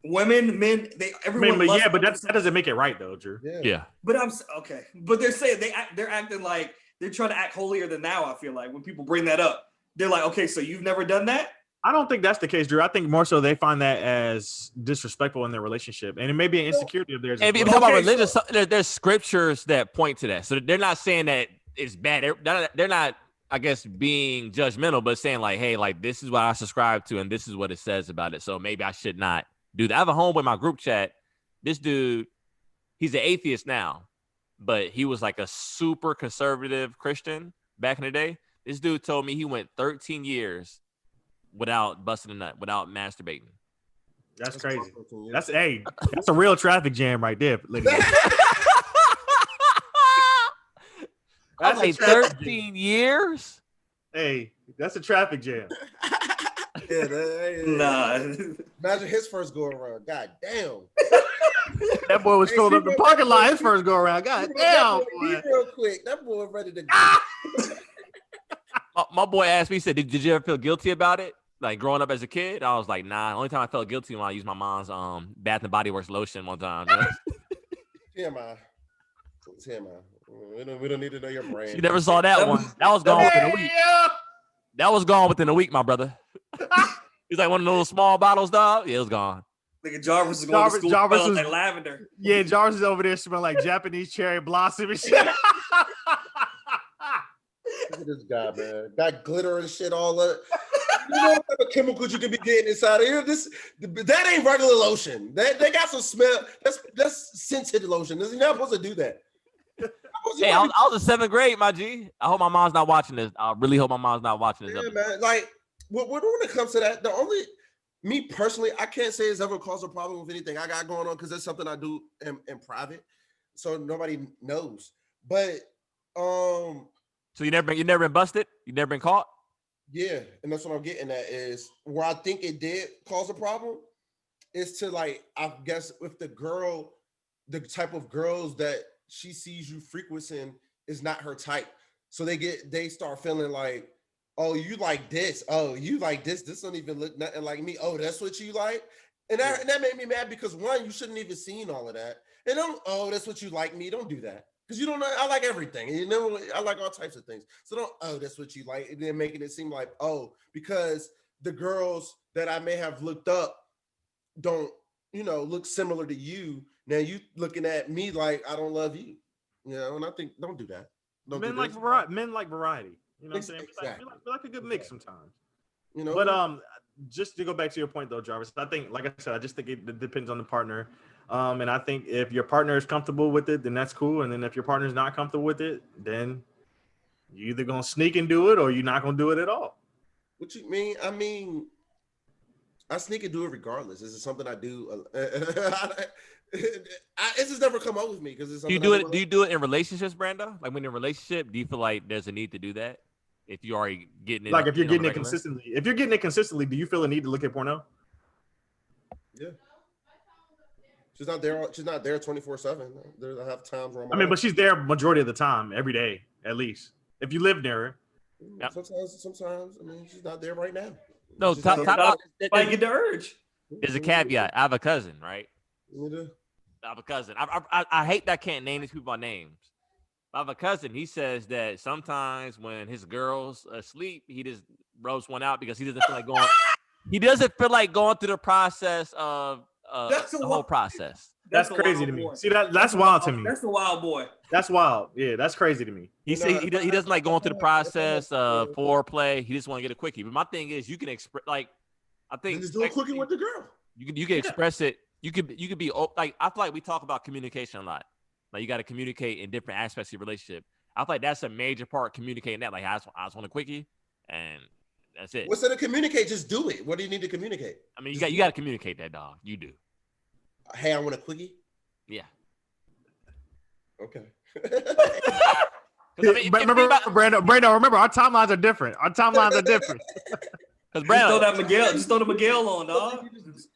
Women, men, everyone. But that doesn't make it right though, Drew. Yeah. But but they're saying they're acting like they're trying to act holier than thou. I feel like when people bring that up, they're like, okay, so you've never done that? I don't think that's the case, Drew. I think more so they find that as disrespectful in their relationship, and it may be an insecurity of theirs. And if you talk about religion, there's scriptures that point to that, so they're not saying that it's bad. They're not, I guess, being judgmental, but saying like, hey, like this is what I subscribe to, and this is what it says about it. So maybe I should not do that. I have a homeboy in my group chat. This dude, he's an atheist now, but he was like a super conservative Christian back in the day. This dude told me he went 13 years without busting a nut, without masturbating. That's crazy. That's a real traffic jam right there, ladies. That's like 13 years. Hey, that's a traffic jam. Nah. Imagine his first go around. God damn. That boy was filling up the parking lot his first go around. God damn. Boy. Real quick. That boy ready to go. My boy asked me, he said, did you ever feel guilty about it? Like growing up as a kid? I was like, nah. The only time I felt guilty when I used my mom's Bath and Body Works lotion one time. TMI. We don't need to know your brain. You never saw that one. That was gone within a week. That was gone within a week, my brother. He's like one of those small bottles, dog. Yeah, it was gone. Like Jarvis is going to school smelling like lavender. Yeah, Jarvis is over there smelling like Japanese cherry blossom and shit. Look at this guy, man. Got glitter and shit all up. You know what type of chemicals you could be getting inside of here? That ain't regular lotion. They got some smell. That's scented lotion. You're not supposed to do that. Hey, I was in 7th grade, my G. I hope my mom's not watching this. I really hope my mom's not watching this. Yeah, man. Like, when it comes to that, me personally, I can't say it's ever caused a problem with anything I got going on because that's something I do in private, so nobody knows. But so you never been busted? You never been caught? Yeah, and that's what I'm getting at is where I think it did cause a problem is to like, I guess if the type of girls that she sees you frequenting is not her type. So they start feeling like, oh, you like this. Oh, you like this. This don't even look nothing like me. Oh, that's what you like. And that made me mad because one, you shouldn't even seen all of that. And oh, that's what you like me. Don't do that. Because you don't know, I like everything. You know, I like all types of things. So that's what you like. And then making it seem like, because the girls that I may have looked up don't, look similar to you. Now you looking at me like I don't love you. And I think don't do that. Men like variety. You know what I'm saying? Exactly. We like a good mix sometimes. But just to go back to your point though, Jarvis, I think, like I said, I just think it depends on the partner. And I think if your partner is comfortable with it, then that's cool. And then if your partner is not comfortable with it, then you're either gonna sneak and do it or you're not gonna do it at all. What you mean? I mean, I sneak and do it regardless. This is something I do. It's just never come up with me because it's something. Do you do it in relationships, Brando? Like when in a relationship, do you feel like there's a need to do that? If you are getting it, like if you're on a getting it regular? consistently, do you feel a need to look at porno? Yeah. She's not there 24/7. I have times where I mean, but she's there majority of the time, every day, at least. If you live near her. Yep. Sometimes. I mean, she's not there right now. No, Get the urge. There's a caveat. I have a cousin, right? You do? I have a cousin. I hate that I can't name these people by names. I have a cousin. He says that sometimes when his girl's asleep, he just rubs one out because he doesn't feel like going. He doesn't feel like going through the process of the whole process. That's crazy to me. Boy. See that's wild to me. That's the wild boy. That's wild. Yeah, that's crazy to me. He said he doesn't like going through the process of foreplay. He just want to get a quickie. But my thing is, you can express I think just do a quickie with the girl. You can express it. You could be like, I feel like we talk about communication a lot. Like you got to communicate in different aspects of your relationship. I feel like that's a major part, communicating that. Like I just want a quickie, and that's it. What's there to communicate? Just do it. What do you need to communicate? I mean, you got to communicate that, dog. You do. Hey, I want a quickie. Yeah. Okay. Remember, Brando, remember our timelines are different. Because Brando, just throw the Miguel on, dog. Just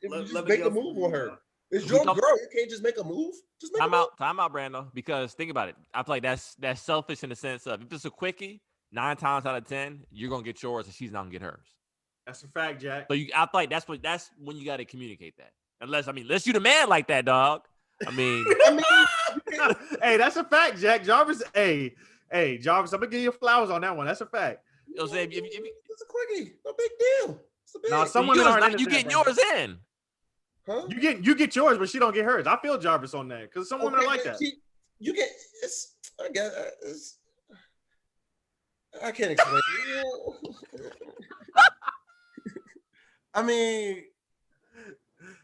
make a move on her. It's your girl. You can't just make a move. Just make time out, Brando. Because think about it. I feel like that's selfish in the sense of if it's a quickie, 9 times out of 10, you're gonna get yours and she's not gonna get hers. That's a fact, Jack. So I feel like that's when you got to communicate that. Unless you the man like that, dog. I mean, hey, that's a fact, Jack. Jarvis, hey, Jarvis, I'm gonna give you flowers on that one. That's a fact. You know what I'm saying? It's a quickie. No big deal. Now, someone you getting yours in. Huh? You get yours, but she don't get hers. I feel Jarvis on that because some women are like that. You get it's. I guess I can't explain. I mean,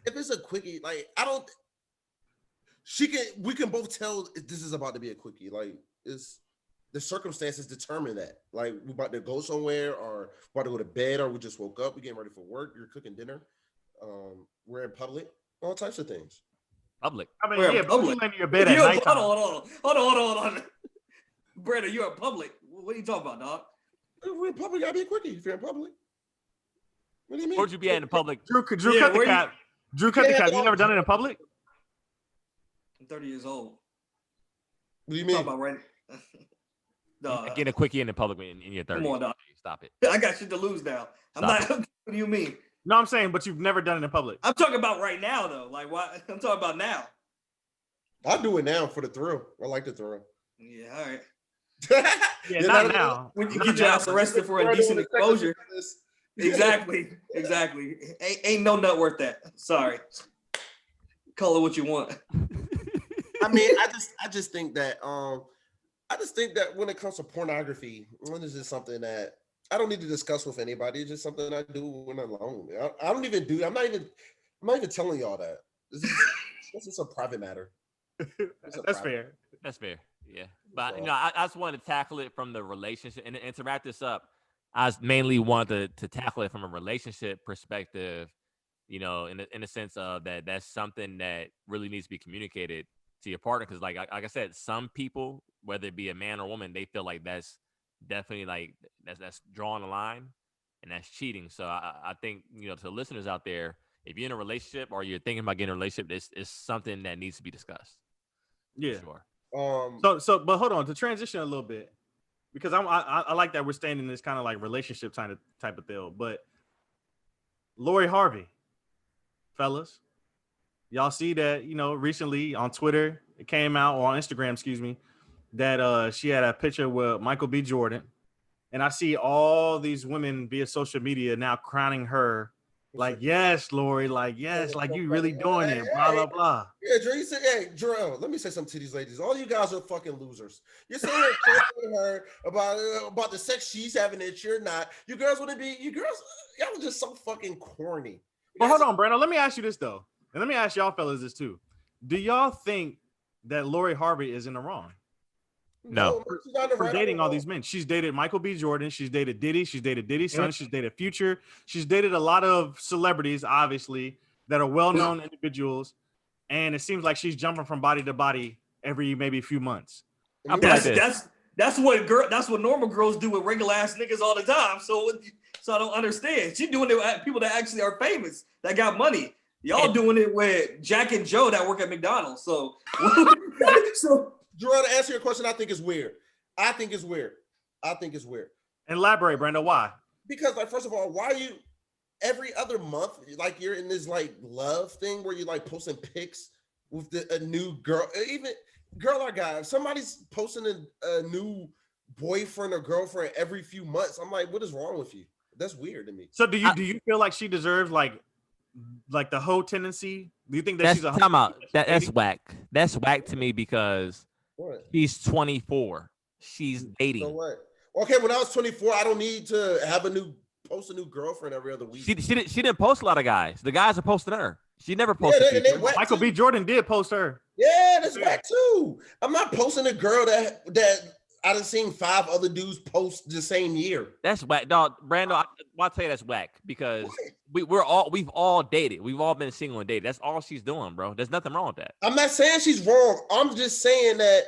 if it's a quickie, like we can both tell this is about to be a quickie. Like it's the circumstances determine that. Like we're about to go somewhere, or about to go to bed, or we just woke up. We're getting ready for work. You're cooking dinner. We're in public. All types of things. Public. I mean, yeah, but you in your bed at night. Hold on. Brandon, you're in public. What are you talking about, dog? If we're in public, gotta be a quickie. If you're in public. What do you mean? Where'd you be at in public? Drew, cut the cap. Drew, cut the cap. You never done it in public? I'm 30 years old. What do you mean? Talking about right. Getting a quickie in the public in your 30s. Come on, dog. Stop it. I got shit to lose now. What do you mean? No, I'm saying, but you've never done it in public. I'm talking about right now, though. Like, why? I'm talking about now. I'll do it now for the thrill. I like the thrill. Yeah, all right. Yeah, not now. When you get your ass arrested for indecent exposure. Exactly. Ain't no nut worth that. Sorry. Call it what you want. I mean, I just think that when it comes to pornography, this is something that I don't need to discuss with anybody. It's just something I do when I'm alone. I'm not even telling y'all that. This is a private matter. That's fair. That's fair. Yeah. But I just wanted to tackle it from the relationship and to wrap this up. I mainly wanted to tackle it from a relationship perspective, in the sense of that's something that really needs to be communicated to your partner. Because like I said, some people, whether it be a man or woman, they feel like that's definitely like that's drawing a line and that's cheating. So I think, to the listeners out there, if you're in a relationship or you're thinking about getting a relationship, it's something that needs to be discussed. Yeah. Sure. But hold on, to transition a little bit, because I like that we're staying in this kind of like relationship type of deal. But Lori Harvey, fellas, y'all see that, recently on Twitter, it came out, or on Instagram, excuse me, that she had a picture with Michael B. Jordan. And I see all these women via social media now crowning her like, yes, Lori, like, yes, like you really doing it, blah, blah, blah. Yeah, Drew, you said, hey, Jorel, let me say something to these ladies. All you guys are fucking losers. You're sitting here talking to her about the sex she's having that you're not. You girls, y'all are just so fucking corny. But hold on, Brando, let me ask you this, though. And let me ask y'all fellas this, too. Do y'all think that Lori Harvey is in the wrong? No. she's not in the For right dating all order. these men. She's dated Michael B. Jordan. She's dated Diddy. She's dated Diddy's son. She's dated Future. She's dated a lot of celebrities, obviously, that are well-known individuals. And it seems like she's jumping from body to body every maybe few months. That's what normal girls do with regular ass niggas all the time. So I don't understand. She doing it with people that actually are famous, that got money. Y'all doing it with Jack and Joe that work at McDonald's. So Jorel, to answer your question, I think it's weird. Elaborate, Brando. Why? Because, like, first of all, why are you every other month, like, you're in this like love thing where you like posting pics with a new girl, even girl or guy. If somebody's posting a new boyfriend or girlfriend every few months, I'm like, what is wrong with you? That's weird to me. So do you feel like she deserves like the hoe tendency? Do you think that she's a time out? That's whack. That's whack to me because she's 24. She's dating. So what? Okay, when I was 24, I don't need to post a new girlfriend every other week. She didn't post a lot of guys. The guys are posting her. She never posted. Michael B. Jordan did post her. Yeah, that's whack too. I'm not posting a girl that I done seen 5 other dudes post the same year. That's whack, dog. Brando, I'll tell you that's whack because we've all dated. We've all been single and dated. That's all she's doing, bro. There's nothing wrong with that. I'm not saying she's wrong. I'm just saying that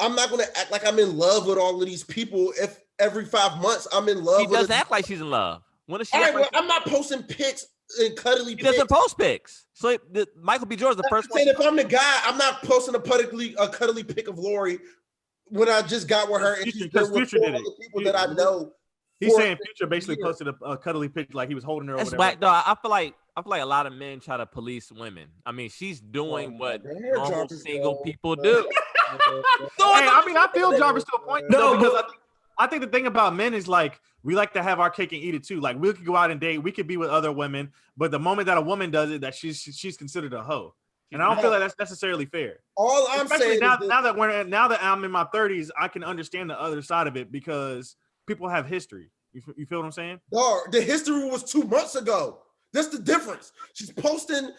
I'm not gonna act like I'm in love with all of these people if every 5 months I'm in love. She doesn't act like she's in love. When is she? All right, well, I'm not posting pics and cuddly pics. He doesn't post pics. So Michael B. Jordan's the first one. If I'm the guy, I'm not posting a cuddly pic of Lori when I just got with her and she's been with all the people that I know. He's saying Future basically posted a cuddly pic like he was holding her. That's over whack, dog. I feel like a lot of men try to police women. I mean, she's doing what normal single people do. I feel Jarvis to a point. No, because I think the thing about men is like we like to have our cake and eat it too. Like we could go out and date, we could be with other women, but the moment that a woman does it, that she's considered a hoe. And I don't feel like that's necessarily fair. All I'm saying now that I'm in my 30s, I can understand the other side of it because people have history. You feel what I'm saying? Dog, the history was 2 months ago. That's the difference. She's posting.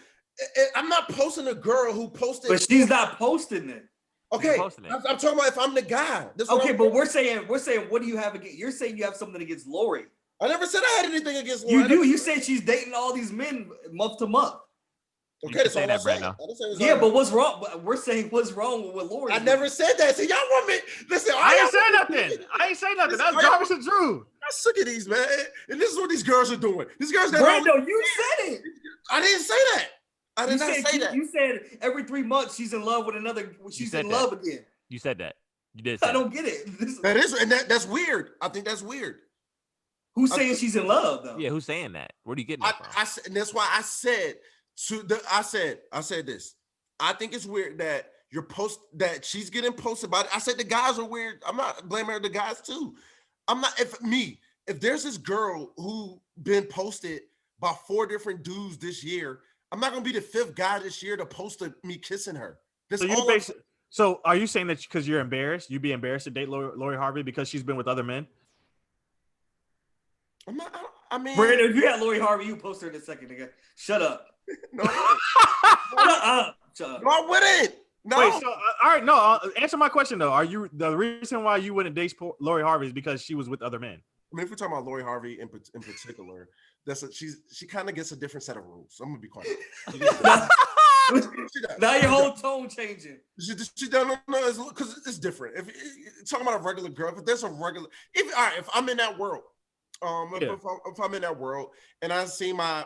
I'm not posting a girl who posted. But she's not posting it. Okay, I'm talking about if I'm the guy. Okay, but we're saying, what do you have against? You're saying you have something against Lori. I never said I had anything against Lori. You do. You said she's dating all these men month to month. Okay, that's all I'm saying. Yeah, but what's wrong? We're saying what's wrong with Lori. I never said that. See, y'all want me? Listen, I ain't say nothing. That's Jarvis and Drew. I'm sick of these, man. And this is what these girls are doing. These girls got Brando, you said it. I didn't say that. I did not say that. You said every 3 months she's in love with another. She's in love again. You said that. You did. I don't get it. That's weird. I think that's weird. Who's saying she's in love though? Yeah, who's saying that? Where do you get that from? And that's why I said I said this. I think it's weird that that she's getting posted about it. I said the guys are weird. I'm not blaming the guys too. I'm not. If there's this girl who been posted by 4 different dudes this year, I'm not gonna be the 5th guy this year to post me kissing her. So are you saying that because you're embarrassed, you'd be embarrassed to date Lori Harvey because she's been with other men? I'm not. I mean, Brandon, if you had Lori Harvey, you post her in a second, nigga. Shut up. No. Shut up. No, I wouldn't. No. Wait, so all right, no. Answer my question though. Are you the reason why you wouldn't date Lori Harvey is because she was with other men? I mean, if we're talking about Lori Harvey in particular, she kind of gets a different set of rules. So I'm gonna be quiet. Now your whole tone changing. She don't know because it's different. If talking about a regular girl, if there's a regular, if I'm in that world, if I'm in that world and I see my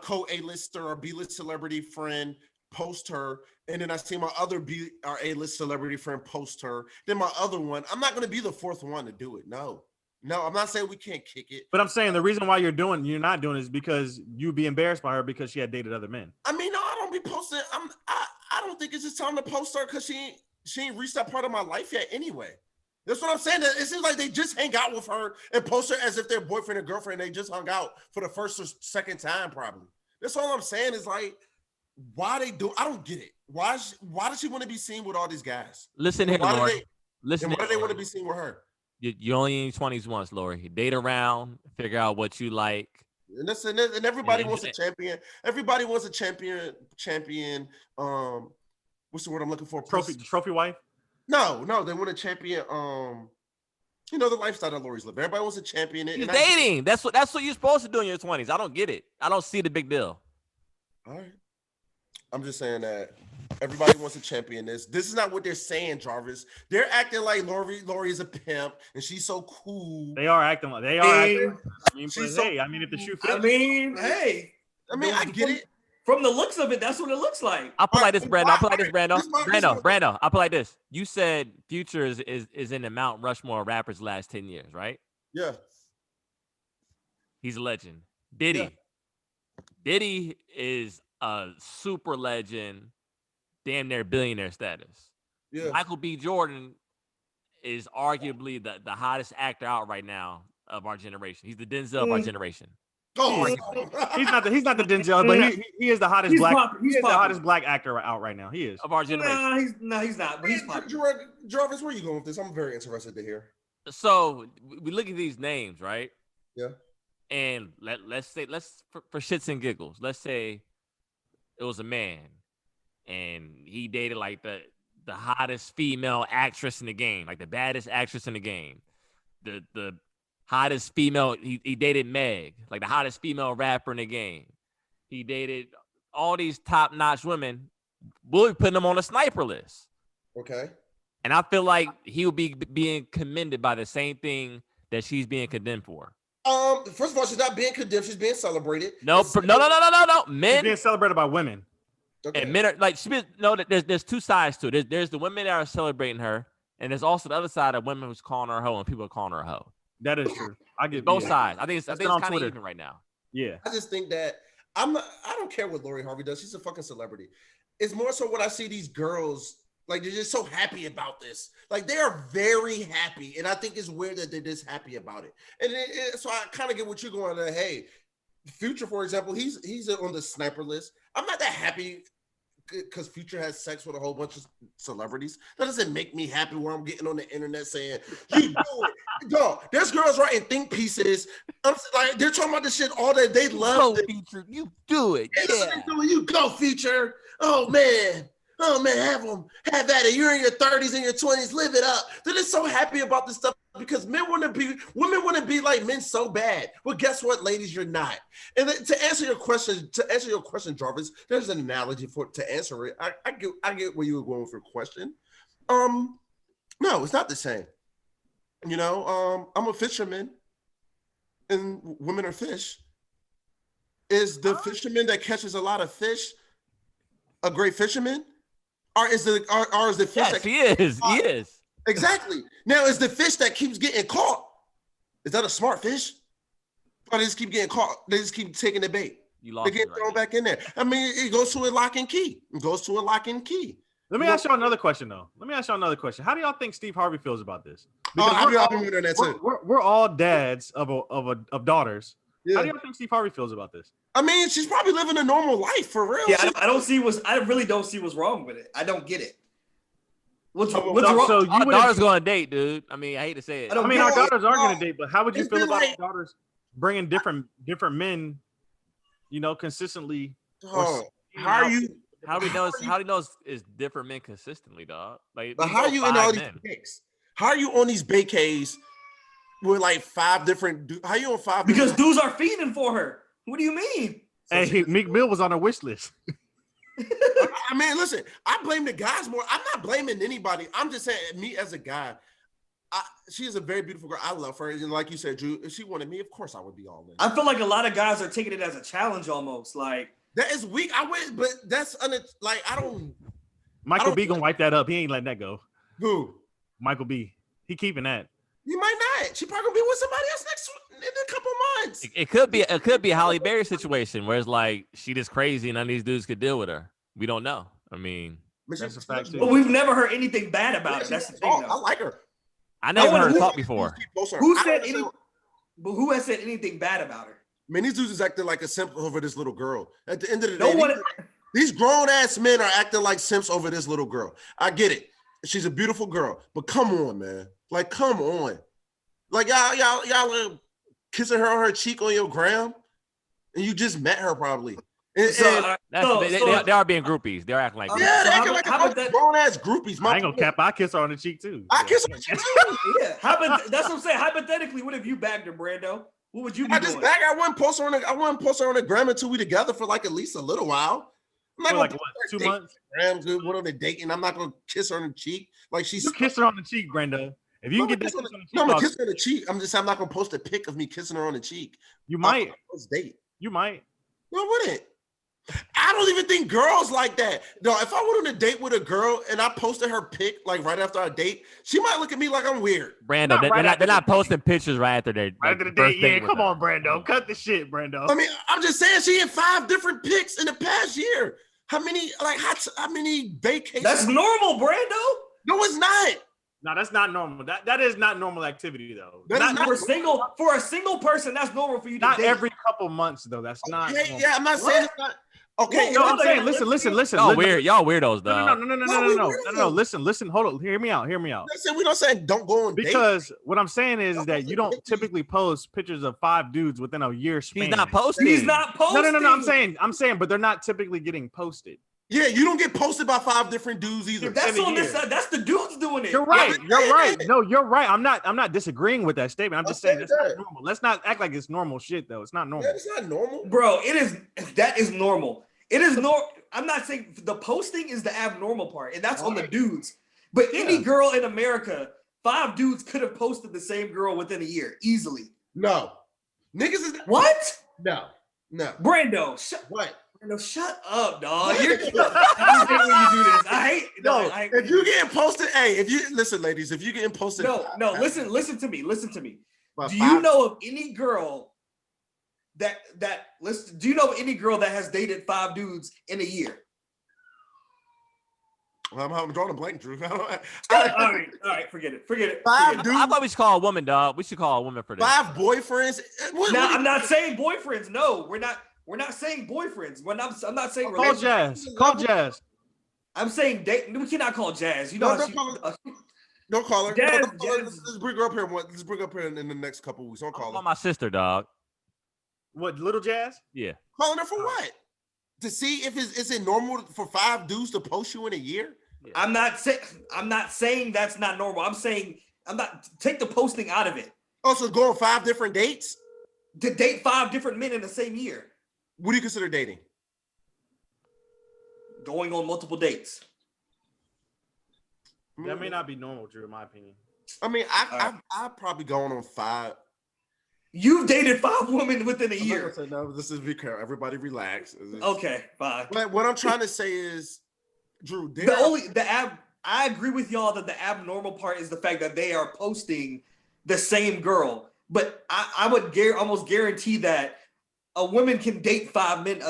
co-A-lister or B-list celebrity friend post her, and then I see my other B or A-list celebrity friend post her, then my other one, I'm not going to be the 4th one to do it. No, I'm not saying we can't kick it. But I'm saying the reason why you're not doing it is because you'd be embarrassed by her because she had dated other men. I mean, no, I don't be posting. I don't think it's just time to post her because she ain't reached that part of my life yet anyway. That's what I'm saying. It seems like they just hang out with her and post her as if they're boyfriend and girlfriend. They just hung out for the first or second time, probably. That's all I'm saying is like, why they do? I don't get it. Why does she want to be seen with all these guys? Listen here, Lori. Why do they want to be seen with her? You only in your 20s once, Lori. Date around, figure out what you like. And everybody wants a champion. Everybody wants a champion. What's the word I'm looking for? Trophy wife. No, they want to champion. The lifestyle that Lori's living. Everybody wants to champion it. He's dating. That's what you're supposed to do in your 20s. I don't get it. I don't see the big deal. All right. I'm just saying that everybody wants to champion this. This is not what they're saying, Jarvis. They're acting like Lori is a pimp and she's so cool. They are acting like they are. Hey, acting, I mean, she's but, hey, I mean, if the shoe fits. Hey. I get it. From the looks of it, that's what it looks like. I'll put like this, Brando. I'll put like this, Brando. Brando. Brando. I'll put like this. You said Future is in the Mount Rushmore of rappers last 10 years, right? Yeah. He's a legend. Diddy. Yeah. Diddy is a super legend, damn near billionaire status. Yeah. Michael B. Jordan is arguably the hottest actor out right now of our generation. He's the Denzel of our generation. Oh, He's not the Denzel, but he is the hottest He's black. popular. He is the hottest black actor out right now. He is Of our generation. He's not. But he's popular. Jarvis, where are you going with this? I'm very interested to hear. So we look at these names, right? Yeah. And let's say for shits and giggles, let's say it was a man and he dated like the hottest female actress in the game, like the baddest actress in the game. The hottest female, he dated Meg, like the hottest female rapper in the game. He dated all these top-notch women. We'll be putting them on a sniper list. Okay. And I feel like he will be being commended by the same thing that she's being condemned for. First of all, she's not being condemned. She's being celebrated. No. Men He's being celebrated by women. Okay. and men are like there's two sides to it. There's the women that are celebrating her, and there's also the other side of women who's calling her a hoe and people are calling her a hoe. That is true. I get Both sides. I think it's on kind of Twitter. even right now. Yeah. I just think that I don't care what Lori Harvey does. She's a fucking celebrity. It's more so when I see these girls, like they're just so happy about this. Like they are very happy. And I think it's weird that they're just happy about it. And so I kind of get what you're going to, hey, Future, for example, he's on the sniper list. I'm not that happy because Future has sex with a whole bunch of celebrities. That doesn't make me happy where I'm getting on the internet saying, you do it. Dog, there's girls writing think pieces. I'm like, they're talking about this shit all day. They love it. Future, you do it. Yeah. You go, Future. Oh man, have at it. You're in your 30s and your 20s, live it up. They're just so happy about this stuff because women want to be like men so bad. Well, guess what, ladies, you're not. And to answer your question, Jarvis, there's an analogy to answer it. I get where you were going with your question. No, it's not the same. I'm a fisherman, and women are fish. Is the fisherman that catches a lot of fish a great fisherman? Or is the fish Yes, that he is. He is. Exactly. Now, is the fish that keeps getting caught, is that a smart fish? Or they just keep getting caught? They just keep taking the bait. You They lost get me thrown right back in there. I mean, it goes to a lock and key. Let me ask y'all another question, though. How do y'all think Steve Harvey feels about this? I've been wondering that too. We're all dads of daughters. Yeah. How do y'all think Steve Harvey feels about this? I mean, she's probably living a normal life for real. Yeah, I really don't see what's wrong with it. I don't get it. What's wrong? So Our daughter's going to date, dude. I mean, I hate to say it. I don't I mean, get our it. daughters are going to date, but how would you It's feel been about like- our daughters bringing different men, consistently? Oh, how are you? How do he knows is different men consistently, dog? Like, But we how know are you in 5 all these men. bakes? How are you on these bakeys with like 5 different? How you on 5? Because dudes are feeding for her. What do you mean? Hey, Meek Mill was on her wish list. I mean, listen, I blame the guys more. I'm not blaming anybody. I'm just saying, me as a guy, she is a very beautiful girl. I love her. And like you said, Drew, if she wanted me, of course I would be all in. I feel like a lot of guys are taking it as a challenge almost. Like, That is weak. I went, but that's like I don't. Michael B gonna wipe that up. He ain't letting that go. Who? Michael B. He keeping that. You might not. She probably gonna be with somebody else in a couple months. It could be a Halle Berry situation where it's like she just crazy and none of these dudes could deal with her. We don't know. I mean, That's a fact, too. but we've never heard anything bad about it. That's the thing, I though. like her. I never heard her who- talk before. But who has said anything bad about her? Man, these dudes is acting like a simp over this little girl. At the end of the No day, one. these grown ass men are acting like simps over this little girl. I get it. She's a beautiful girl, but come on, man. Like, come on. Like y'all kissing her on her cheek on your gram, and you just met her probably. They are being groupies. They're acting like Yeah, they So acting like how about a grown ass groupies. I ain't gonna cap. I kiss her on the cheek too. I kiss her on the cheek too. Yeah, that's what I'm saying. Hypothetically, what if you bagged her, Brando? What would you be I doing? just back. I wouldn't post her on the gram until we together for like at least a little while. I'm not For gonna like post what, her 2 months? Grams, good. What are they dating? I'm not gonna kiss her on the cheek. Like she's. You kiss her on the cheek, Brando. If you No, can I'm get that gonna kiss on the cheek, no, I'm gonna off, kiss her on the cheek. I'm not gonna post a pic of me kissing her on the cheek. you might. First date. You might. No, I wouldn't. I don't even think girls like that. No, if I went on a date with a girl and I posted her pic like right after our date, she might look at me like I'm weird. Brando, they're not posting pictures right after their Right after the date, yeah. Come on, Brando. Cut the shit, Brando. I mean, I'm just saying she had 5 different pics in the past year. How many vacations? That's normal, Brando. No, it's not. No, that's not normal. That is not normal activity though. That is Not for a single person. That's normal for you to Not date. every couple months though. That's not. Okay, normal. yeah, I'm not saying it's not. Okay, No, Well, I'm saying, listen. Y'all weird. Y'all weirdos, dog. No. Listen. Hold on. Hear me out. we don't say don't go on dates. Because what I'm saying is that you don't typically post pictures of 5 dudes within a year span. He's not posting. He's not posting. No. I'm saying, but they're not typically getting posted. Yeah, you don't get posted by 5 different dudes either. That's on this side. That's the dudes doing it. You're right. No, you're right. I'm not disagreeing with that statement. I'm just saying that's not normal. Let's not act like it's normal shit though. It's not normal. Yeah, it's not normal, Bro, it is. That is normal. It is I'm not saying the posting is the abnormal part, and that's on the dudes. But any girl in America, 5 dudes could have posted the same girl within a year easily. No, niggas is What? no. Brando, shut up, dog. I hate when you do this. If you getting posted, listen, ladies, if you getting posted, listen to me. Do 5 you know of any girl do you know of any girl that has dated 5 dudes in a year? I'm drawing a blank, Drew. All right, forget it. 5 dudes. I thought we should call a woman, dog. We should call a woman for this. 5 boyfriends. I'm not saying boyfriends. No, we're not saying boyfriends. I'm not saying Call Jazz. I'm saying date. We cannot call Jazz. You know, don't call her. Jazz, Let's bring her up here. Let's bring her up here in the next couple of weeks. Don't call her. My sister, dog. What, little Jazz? Yeah. Calling her for what? To see if is it normal for 5 dudes to post you in a year? Yeah. I'm not saying that's not normal. I'm saying take the posting out of it. Oh, so go on 5 different dates? To date 5 different men in the same year. What do you consider dating? Going on multiple dates. That may not be normal, Drew, in my opinion. I mean, I've probably gone on 5. You've dated 5 women within a year. No, this is be careful. Everybody relax. Okay, fine. But what I'm trying to say is, Drew, I agree with y'all that the abnormal part is the fact that they are posting the same girl. But I would almost guarantee that a woman can date 5 men.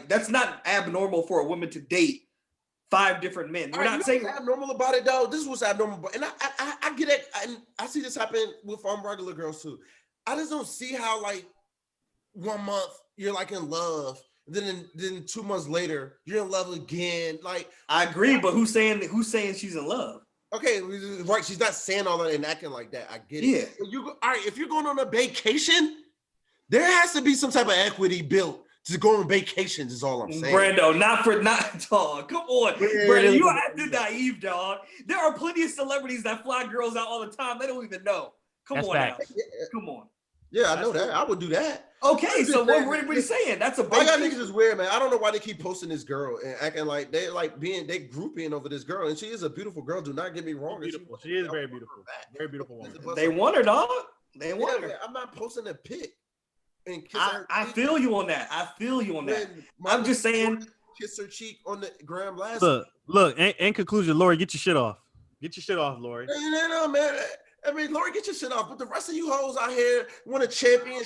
That's not abnormal for a woman to date 5 different men. We're not saying what's abnormal about it though. This is what's abnormal, and I get it, and I see this happen with regular girls too. I just don't see how 1 month you're in love, then 2 months later you're in love again. I agree, but who's saying she's in love? Okay, right. She's not saying all that and acting like that. I get it. Yeah. All right, if you're going on a vacation, there has to be some type of equity built to go on vacations. Is all I'm saying. Brando, not dog. Come on, Brando, you acting naive, dog. There are plenty of celebrities that fly girls out all the time. They don't even know. Come on now. Come on. Yeah, I know that. I would do that. Okay, so what are saying? That's a big y'all niggas is weird, man. I don't know why they keep posting this girl and acting like they they grouping over this girl, and she is a beautiful girl. Do not get me wrong. Beautiful. She is very beautiful. Very beautiful woman. They want her, dog. They want her. Man, I'm not posting a pic. And I feel you on that. I'm just saying. Kiss her cheek on the gram last. Look. In conclusion, Lori, get your shit off. Get your shit off, Lori. No, man. I mean, Lori, get your shit off. But the rest of you hoes out here want a champion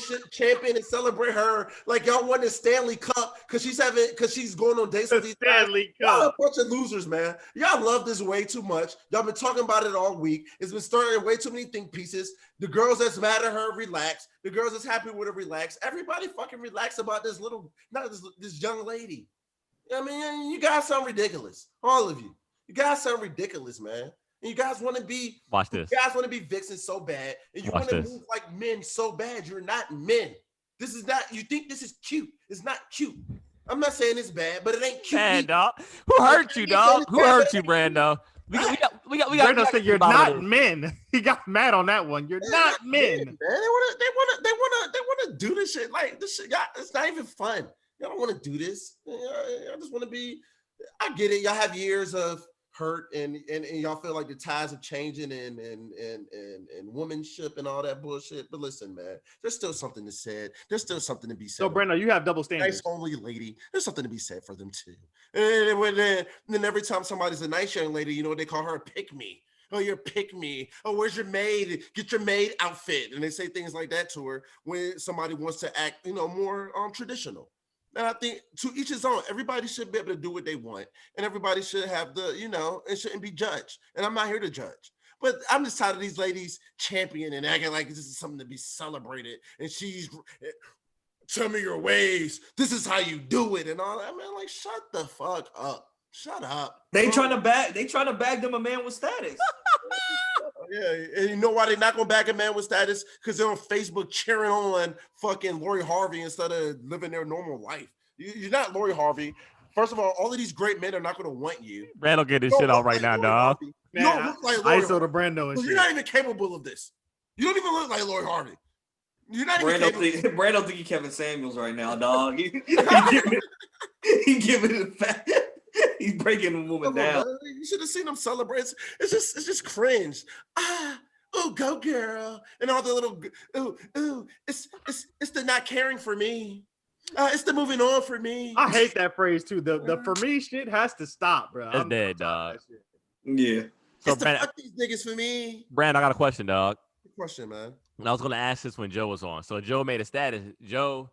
and celebrate her like y'all won the Stanley Cup because she's going on dates with these Stanley guys. Y'all a bunch of losers, man. Y'all love this way too much. Y'all been talking about it all week. It's been starting way too many think pieces. The girls that's mad at her, relax. The girls that's happy with her, relax. Everybody fucking relax about this this young lady. I mean, you guys sound ridiculous. All of you. You guys sound ridiculous, man. And you guys want to be watch this. You guys want to be vixens so bad, and you want to move like men so bad. You're not men. This is not. You think this is cute? It's not cute. I'm not saying it's bad, but it ain't cute. Man, dog. Who hurt you, dog? Who hurt you, Brando? We got. Brando said you're not men. He got mad on that one. You're not men. Man, they wanna do this shit. Like this shit, it's not even fun. Y'all don't want to do this. I just want to be. I get it. Y'all have years of hurt and y'all feel like the tides are changing and womanship and all that bullshit. But listen, man, there's still something to say. There's still something to be said. So, Brando, you have double standards. Nice only lady. There's something to be said for them too. And then every time somebody's a nice young lady, you know, they call her a pick me. Oh, you're a pick me. Oh, where's your maid? Get your maid outfit. And they say things like that to her when somebody wants to act, you know, more traditional. And I think to each his own. Everybody should be able to do what they want, and everybody should have the, you know, it shouldn't be judged. And I'm not here to judge, but I'm just tired of these ladies championing and acting like this is something to be celebrated. And she's, tell me your ways. This is how you do it, and all that. Man, like, shut the fuck up. Shut up. They trying to bag them a man with status. Yeah, and you know why they're not gonna back a man with status? Because they're on Facebook cheering on fucking Lori Harvey instead of living their normal life. You're not Lori Harvey. First of all of these great men are not gonna want you. Brando get this shit out right now, dog. You don't look like Lori ISO to Harvey. Brando and shit. You're not even capable of this. You don't even look like Lori Harvey. You're not even capable. Brando think he Kevin Samuels right now, dog. He giving it fat. He's breaking the woman down. Man. You should have seen them celebrate. It's just cringe. Oh, go girl, and all the little it's the not caring for me. It's the moving on for me. I hate that phrase too. The for me shit has to stop, bro. That's dead, dog. Yeah. So it's the fuck these niggas for me. Brand, I got a question, dog. Good question, man. And I was gonna ask this when Joe was on. So Joe made a status. Joe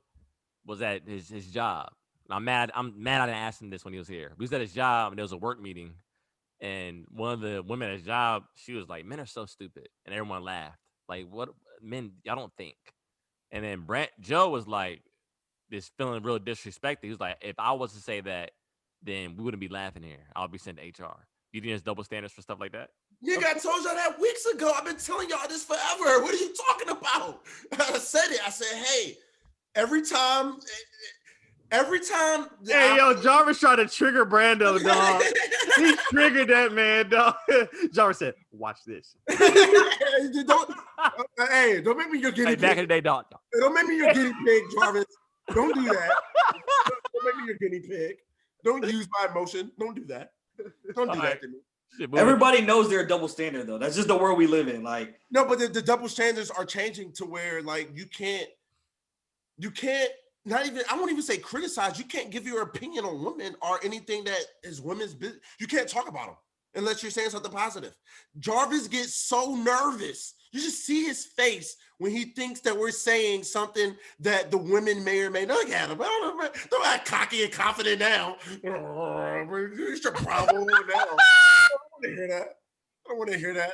was at his job. I'm mad I didn't ask him this when he was here. He was at his job and there was a work meeting. And one of the women at his job, she was like, men are so stupid. And everyone laughed. Like, what men, y'all don't think. And then Joe was like, this feeling real disrespected. He was like, if I was to say that, then we wouldn't be laughing here. I would be sent to HR. You think there's double standards for stuff like that? Nigga, I told y'all that weeks ago. I've been telling y'all this forever. What are you talking about? I said it. I said, hey, every time. Hey, yo, Jarvis tried to trigger Brando, dog. He triggered that man, dog. Jarvis said, watch this. don't make me your guinea pig. Back in the day, dog. Don't make me your guinea pig, Jarvis. Don't do that. Don't make me your guinea pig. Don't use my emotion. Don't do that. Don't do that to me. Everybody knows they're a double standard, though. That's just the world we live in. Like, no, but the double standards are changing to where, like, you can't not even, I won't even say criticize. You can't give your opinion on women or anything that is women's business. You can't talk about them unless you're saying something positive. Jarvis gets so nervous. You just see his face when he thinks that we're saying something that the women may or may not. Look at him. Don't act cocky and confident now. It's your problem now. I don't want to hear that. I don't want to hear that.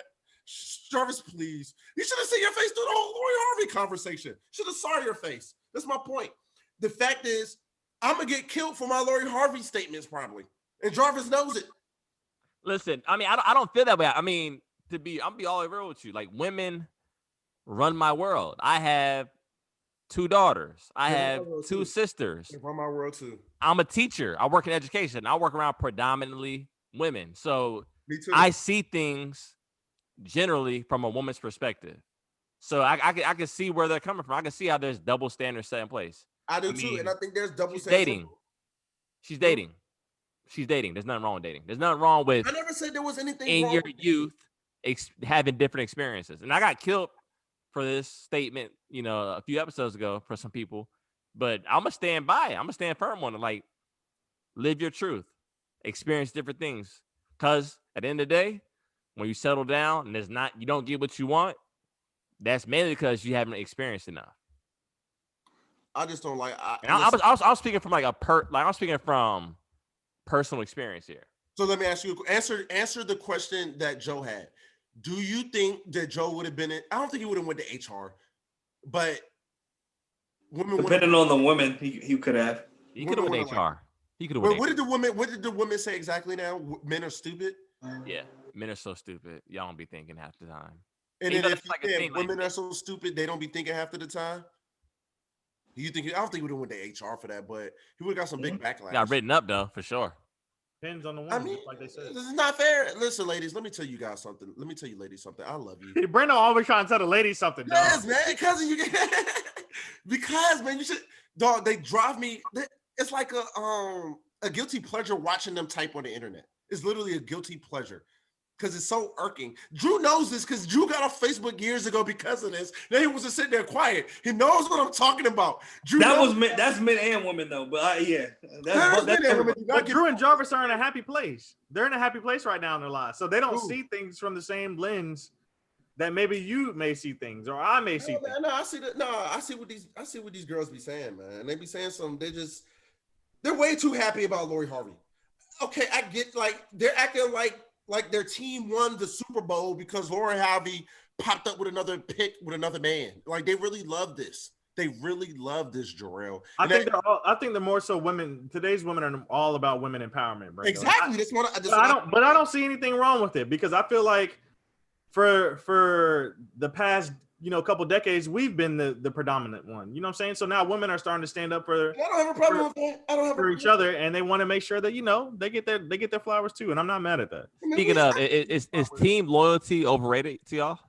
Jarvis, please. You should have seen your face through the whole Lori Harvey conversation. Should have saw your face. That's my point. The fact is, I'm going to get killed for my Lori Harvey statements probably. And Jarvis knows it. Listen, I mean, I don't feel that way. I mean, I'll be all over with you. Like, women run my world. I have 2 daughters. I have 2 sisters. Run my world too. I'm a teacher. I work in education. I work around predominantly women. So Me too. I see things generally from a woman's perspective. So I can see where they're coming from. I can see how there's double standards set in place. I do too, and I think there's double she's standards. She's dating. There's nothing wrong with dating. There's nothing wrong with. I never said there was anything in wrong your with youth having different experiences. And I got killed for this statement, a few episodes ago for some people. But I'm gonna stand by it. I'm gonna stand firm on it. Like, live your truth, experience different things. Because at the end of the day, when you settle down and you don't get what you want, that's mainly because you haven't experienced enough. I just don't like. I was speaking from I'm speaking from personal experience here. So let me ask you, answer the question that Joe had. Do you think that Joe would have been in? I don't think he would have went to HR, but women. Depending on the woman, he could have. He could have went to HR. He could have went. What did the women say exactly now? Men are stupid. Yeah, men are so stupid. Y'all don't be thinking half the time. And then if women are so stupid, they don't be thinking half of the time. You think? I don't think he would have went to HR for that, but he would have got some big backlash. Got written up though, for sure. Depends on the I woman, mean, just like they said. this is not fair. Listen, ladies, let me tell you guys something. Let me tell you, ladies, something. I love you. Brando always trying to tell the ladies something, dog. Yes, man, because man, you should, dog. They drive me. It's like a guilty pleasure watching them type on the internet. It's literally a guilty pleasure because it's so irking. Drew knows this because Drew got off Facebook years ago because of this. Then he was just sitting there quiet. He knows what I'm talking about. Drew that's men and women though, but yeah, that's but Drew and Jarvis are in a happy place. They're in a happy place right now in their lives, so they don't see things from the same lens that maybe you may see things or I may see things. No, I see that. No, I see what these girls be saying, man. They be saying something. They're way too happy about Lori Harvey. Okay, I get like they're acting like their team won the Super Bowl because Lori Harvey popped up with another pick with another man. Like they really love this. They really love this, Jorel. I think they're more so women. Today's women are all about women empowerment, Brando. Exactly. But I don't see anything wrong with it because I feel like for the past couple decades we've been the predominant one. You know what I'm saying? So now women are starting to stand up for. I don't have a problem with that. I don't have for each other, and they want to make sure that they get their flowers too. And I'm not mad at that. Speaking of, is team loyalty overrated to y'all?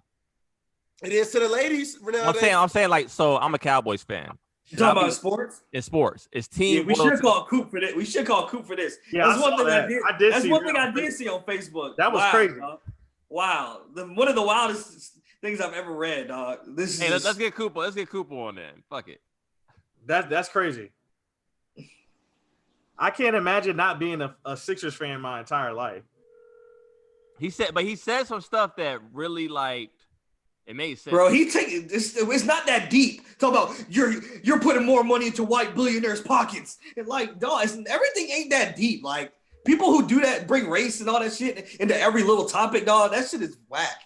It is to the ladies. I'm saying like, so I'm a Cowboys fan. You talking about sports? In sports, it's team. Yeah, we should call Coop for this. We should call Coop for this. Yeah, that's one thing I did. That's one thing I did see on Facebook. That was crazy. Dog. Wow, one of the wildest things I've ever read, dog. Let's get Cooper. Let's get Cooper on then. Fuck it. That's crazy. I can't imagine not being a Sixers fan my entire life. He said some stuff that really like. It made sense. Bro, it's not that deep. Talk about you're putting more money into white billionaires' pockets. And like, dog, everything ain't that deep. Like, people who do that, bring race and all that shit into every little topic, dog, that shit is whack.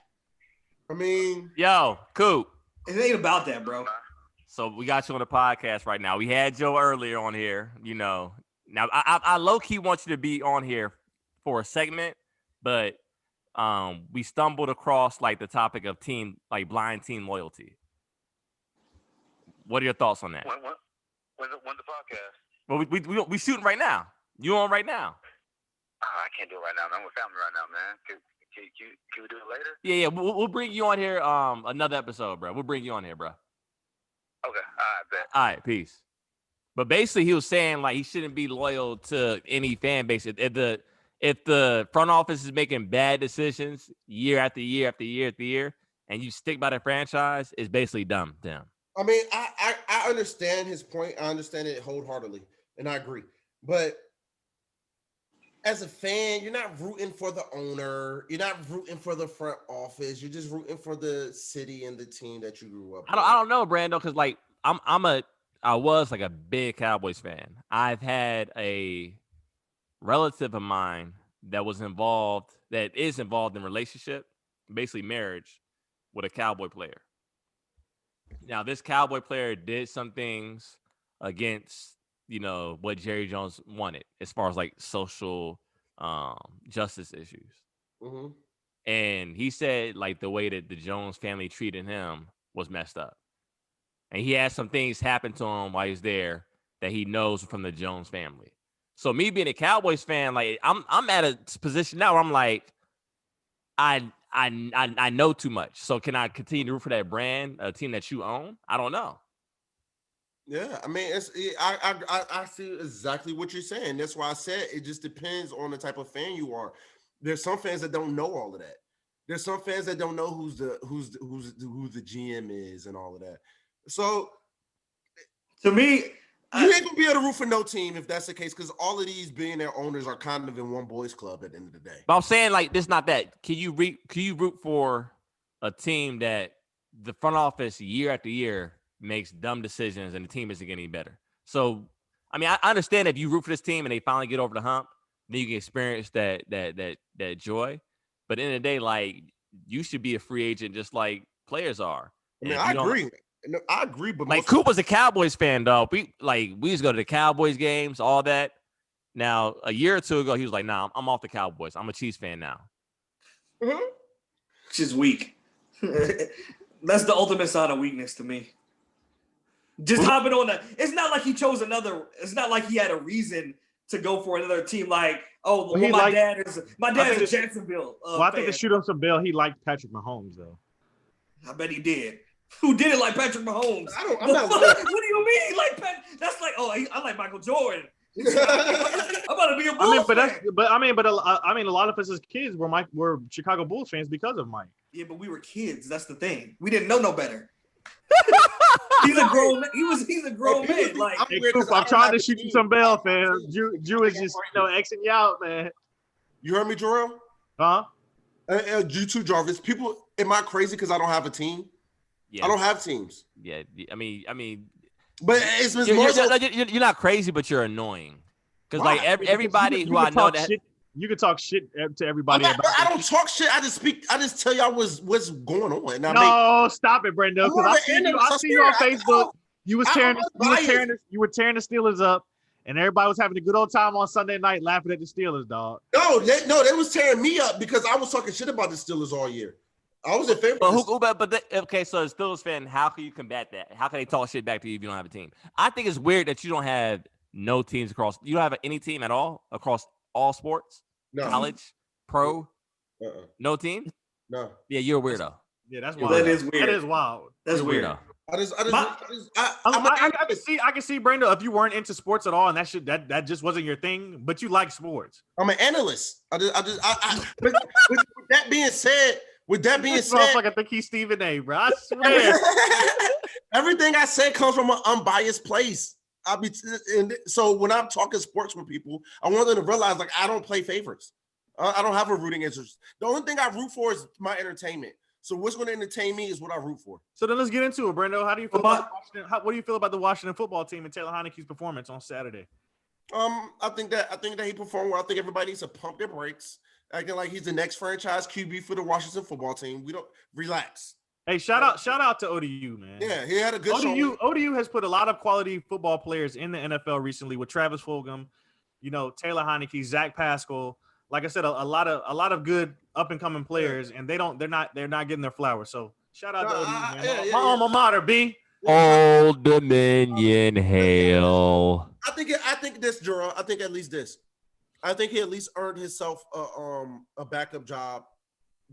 I mean, yo, Coop. It ain't about that, bro. So we got you on the podcast right now. We had Joe earlier on here, Now, I low-key want you to be on here for a segment, but we stumbled across like the topic of blind team loyalty. What are your thoughts on that? When's the podcast? Well, we shooting right now. You on right now? I can't do it right now. I'm with family right now, man. Can we do it later? Yeah. We'll bring you on here. Another episode, bro. We'll bring you on here, bro. Okay. All right, bet. All right, peace. But basically, he was saying like he shouldn't be loyal to any fan base. If the front office is making bad decisions year after year after year after year, and you stick by the franchise, it's basically dumb to him. I mean, I understand his point. I understand it wholeheartedly, and I agree. But as a fan, you're not rooting for the owner. You're not rooting for the front office. You're just rooting for the city and the team that you grew up with. I don't know, Brando, because like I was like a big Cowboys fan. I've had a relative of mine that is involved in relationship, basically marriage, with a Cowboy player. Now, this Cowboy player did some things against, what Jerry Jones wanted as far as like social justice issues. Mm-hmm. And he said like the way that the Jones family treated him was messed up. And he had some things happen to him while he's there that he knows from the Jones family. So me being a Cowboys fan, like I'm at a position now where I'm like, I know too much. So can I continue to root for that brand, a team that you own? I don't know. Yeah, I mean, I see exactly what you're saying. That's why I said it just depends on the type of fan you are. There's some fans that don't know all of that. There's some fans that don't know who the GM is and all of that. So to me, you ain't gonna be able to root for no team if that's the case, because all of these billionaire owners are kind of in one boys club at the end of the day. But I'm saying like this, not that. Can you root for a team that the front office year after year makes dumb decisions and the team isn't getting any better? So I mean, I understand if you root for this team and they finally get over the hump, then you can experience that joy. But in the, end of the day, like you should be a free agent just like players are. I mean, I agree. No, I agree, but like Coop was a Cowboys fan, though. We used to go to the Cowboys games, all that. Now, a year or two ago, he was like, "Nah, I'm off the Cowboys. I'm a Chiefs fan now." Mm-hmm. Which is weak. That's the ultimate sign of weakness to me. Just hopping on that. It's not like he chose another. It's not like he had a reason to go for another team. Like, oh, well, my dad is a Jacksonville. I think to shoot him some bail, he liked Patrick Mahomes though. I bet he did. Who did it like Patrick Mahomes? I'm not. What do you mean? Like that's like, oh, I like Michael Jordan. I'm about to be a Bulls fan. A lot of us as kids were Chicago Bulls fans because of Mike. Yeah, but we were kids. That's the thing. We didn't know no better. He's a grown man. He's a grown man. Like, I'm trying to shoot you some bail, fam. Jew is just Xing you out, man. You heard me, Jorel? Huh? You too, Jarvis. People, am I crazy because I don't have a team? Yeah. I don't have teams. Yeah, I mean, but it's more you're not crazy, but you're annoying. Because like everybody who I know that you can talk shit to everybody about. I don't talk shit. I just tell y'all what's going on. No, stop it, Brando. Because I see you on Facebook. You were tearing the Steelers up, and everybody was having a good old time on Sunday night laughing at the Steelers, dog. No, they was tearing me up because I was talking shit about the Steelers all year. I was in favor. Okay, so as a Steelers fan, how can you combat that? How can they talk shit back to you if you don't have a team? I think it's weird that you don't have no teams across. You don't have any team at all across all sports, college, pro, no team. No. Yeah, you're a weirdo. Yeah, that's wild. That is weird. That is wild. That's weirdo. I can see Brando if you weren't into sports at all, and that just wasn't your thing, but you like sports. I'm an analyst. With that being said. I think he's Stephen A, bro. I swear. Everything I say comes from an unbiased place. So when I'm talking sports with people, I want them to realize like I don't play favorites. I don't have a rooting interest. The only thing I root for is my entertainment. So what's going to entertain me is what I root for. So then let's get into it, Brando. How do you feel about what do you feel about the Washington football team and Taylor Heinicke's performance on Saturday? I think that he performed well. I think everybody needs to pump their brakes. Acting like he's the next franchise QB for the Washington football team. We don't relax. Hey, shout out to ODU, man. Yeah, he had a good show. ODU has put a lot of quality football players in the NFL recently with Travis Fulgham, Taylor Heinicke, Zach Pascal. Like I said, a lot of good up and coming players, and they're not getting their flowers. So shout out to ODU, man. My alma mater, B. Old Dominion, hail. I think this, Jorel. I think at least this. I think he at least earned himself a backup job